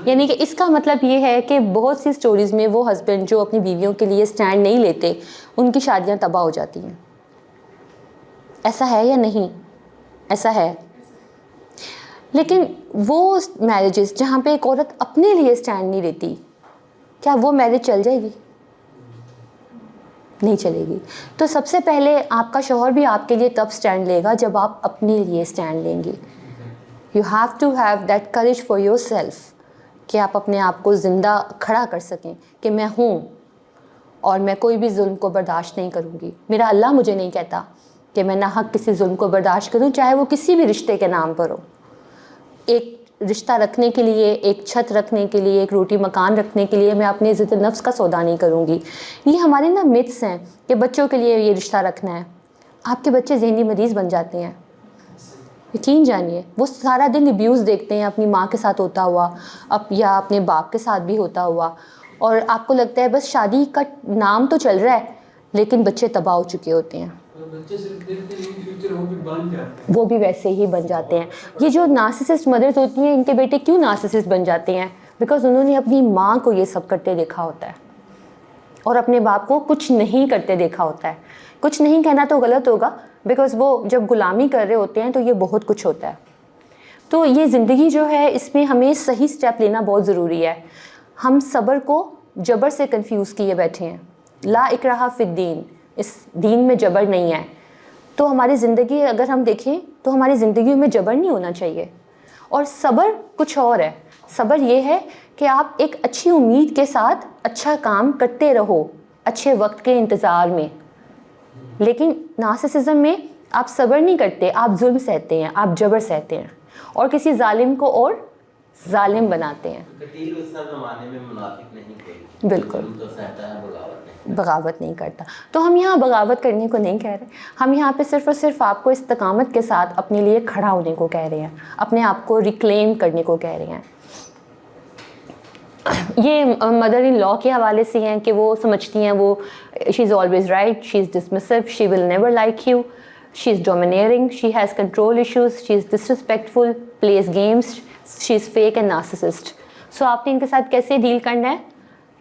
یعنی کہ اس کا مطلب یہ ہے کہ بہت سی سٹوریز میں وہ ہسبینڈ جو اپنی بیویوں کے لیے اسٹینڈ نہیں لیتے ان کی شادیاں تباہ ہو جاتی ہیں. ایسا ہے یا نہیں؟ ایسا ہے. لیکن وہ میرجز جہاں پہ ایک عورت اپنے لیے اسٹینڈ نہیں لیتی, کیا وہ میرج چل جائے گی؟ نہیں چلے گی. تو سب سے پہلے آپ کا شوہر بھی آپ کے لیے تب اسٹینڈ لے گا جب آپ اپنے لیے اسٹینڈ لیں گے. You have to have that courage for yourself کہ آپ اپنے آپ کو زندہ کھڑا کر سکیں کہ میں ہوں اور میں کوئی بھی ظلم کو برداشت نہیں کروں گی. میرا اللہ مجھے نہیں کہتا کہ میں ناحق کسی ظلم کو برداشت کروں, چاہے وہ کسی بھی رشتے کے نام پر ہو. ایک رشتہ رکھنے کے لیے, ایک چھت رکھنے کے لیے, ایک روٹی مکان رکھنے کے لیے میں اپنے عزت نفس کا سودا نہیں کروں گی. یہ ہمارے نا متس ہیں کہ بچوں کے لیے یہ رشتہ رکھنا ہے. آپ کے بچے ذہنی مریض بن جاتے ہیں, یقین جانیے. وہ سارا دن ابیوز دیکھتے ہیں اپنی ماں کے ساتھ ہوتا ہوا یا اپنے باپ کے ساتھ بھی ہوتا ہوا, اور آپ کو لگتا ہے بس شادی کا نام تو چل رہا ہے لیکن بچے تباہ ہو چکے ہوتے ہیں. وہ بھی ویسے ہی بن جاتے ہیں. یہ جو نارسسسٹ مدرز ہوتی ہیں ان کے بیٹے کیوں نارسسسٹ بن جاتے ہیں؟ بیکاز انہوں نے اپنی ماں کو یہ سب کرتے دیکھا ہوتا ہے اور اپنے باپ کو کچھ نہیں کرتے دیکھا ہوتا ہے. کچھ نہیں کہنا تو غلط ہوگا, بیکاز وہ جب غلامی کر رہے ہوتے ہیں تو یہ بہت کچھ ہوتا ہے. تو یہ زندگی جو ہے اس میں ہمیں صحیح سٹیپ لینا بہت ضروری ہے. ہم صبر کو جبر سے کنفیوز کیے بیٹھے ہیں. لا اکراہ فی الدین, اس دین میں جبر نہیں ہے. تو ہماری زندگی اگر ہم دیکھیں تو ہماری زندگیوں میں جبر نہیں ہونا چاہیے. اور صبر کچھ اور ہے. صبر یہ ہے کہ آپ ایک اچھی امید کے ساتھ اچھا کام کرتے رہو اچھے وقت کے انتظار میں. لیکن نارسسزم میں آپ صبر نہیں کرتے, آپ ظلم سہتے ہیں, آپ جبر سہتے ہیں اور کسی ظالم کو اور ظالم بناتے ہیں. قتیل اس زمانے میں منافق نہیں کوئی, بالکل تو سہتا ہے, بغاوت نہیں کرتا. تو ہم یہاں بغاوت کرنے کو نہیں کہہ رہے, ہم یہاں پہ صرف اور صرف آپ کو استقامت کے ساتھ اپنے لیے کھڑا ہونے کو کہہ رہے ہیں, اپنے آپ کو ریکلیم کرنے کو کہہ رہے ہیں. یہ مدر ان لا کے حوالے سے ہیں کہ وہ سمجھتی ہیں وہ she is always right, she is dismissive, she will never like you, she is domineering, she has control issues, she is disrespectful, plays games, she is fake and narcissist. So آپ نے ان کے ساتھ کیسے ڈیل کرنا ہے؟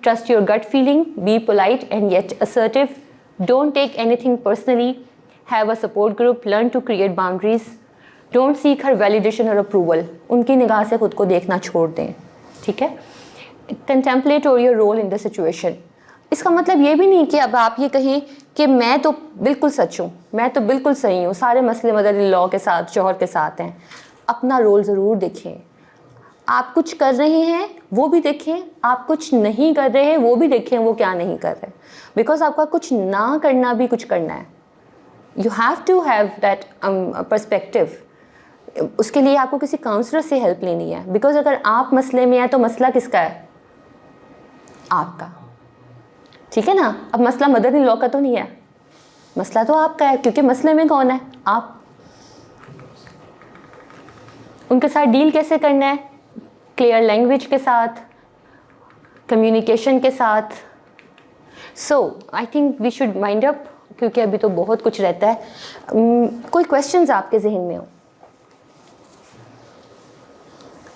Trust your gut feeling, be polite and yet assertive, don't take anything personally, have a support group, learn to create boundaries, don't seek her validation or approval. ان کی نگاہ سے خود کو دیکھنا چھوڑ دیں. ٹھیک ہے. Contemplate your role in the situation. اس کا مطلب یہ بھی نہیں کہ اب آپ یہ کہیں کہ میں تو بالکل سچ ہوں, میں تو بالکل صحیح ہوں, سارے مسئلے مدر ان لا کے ساتھ, شوہر کے ساتھ ہیں. اپنا رول ضرور دیکھیں. آپ کچھ کر رہے ہیں وہ بھی دیکھیں, آپ کچھ نہیں کر رہے ہیں وہ بھی دیکھیں وہ کیا نہیں کر رہے, بیکاز آپ کا کچھ نہ کرنا بھی کچھ کرنا ہے. You have to have that perspective. اس کے لیے آپ کو کسی کاؤنسلر سے ہیلپ لینی ہے, بیکاز اگر آپ مسئلے میں ہیں تو مسئلہ کس کا ہے؟ آپ کا. ٹھیک ہے نا. اب مسئلہ مدر ان لا کا تو نہیں ہے, مسئلہ تو آپ کا ہے, کیونکہ مسئلے میں کون ہے؟ آپ. ان کے ساتھ ڈیل کیسے کرنا ہے؟ کلیئر لینگویج کے ساتھ, کمیونیکیشن کے ساتھ. So I think we should mind up, کیونکہ ابھی تو بہت کچھ رہتا ہے. کوئی کویشچنز آپ کے ذہن میں ہو؟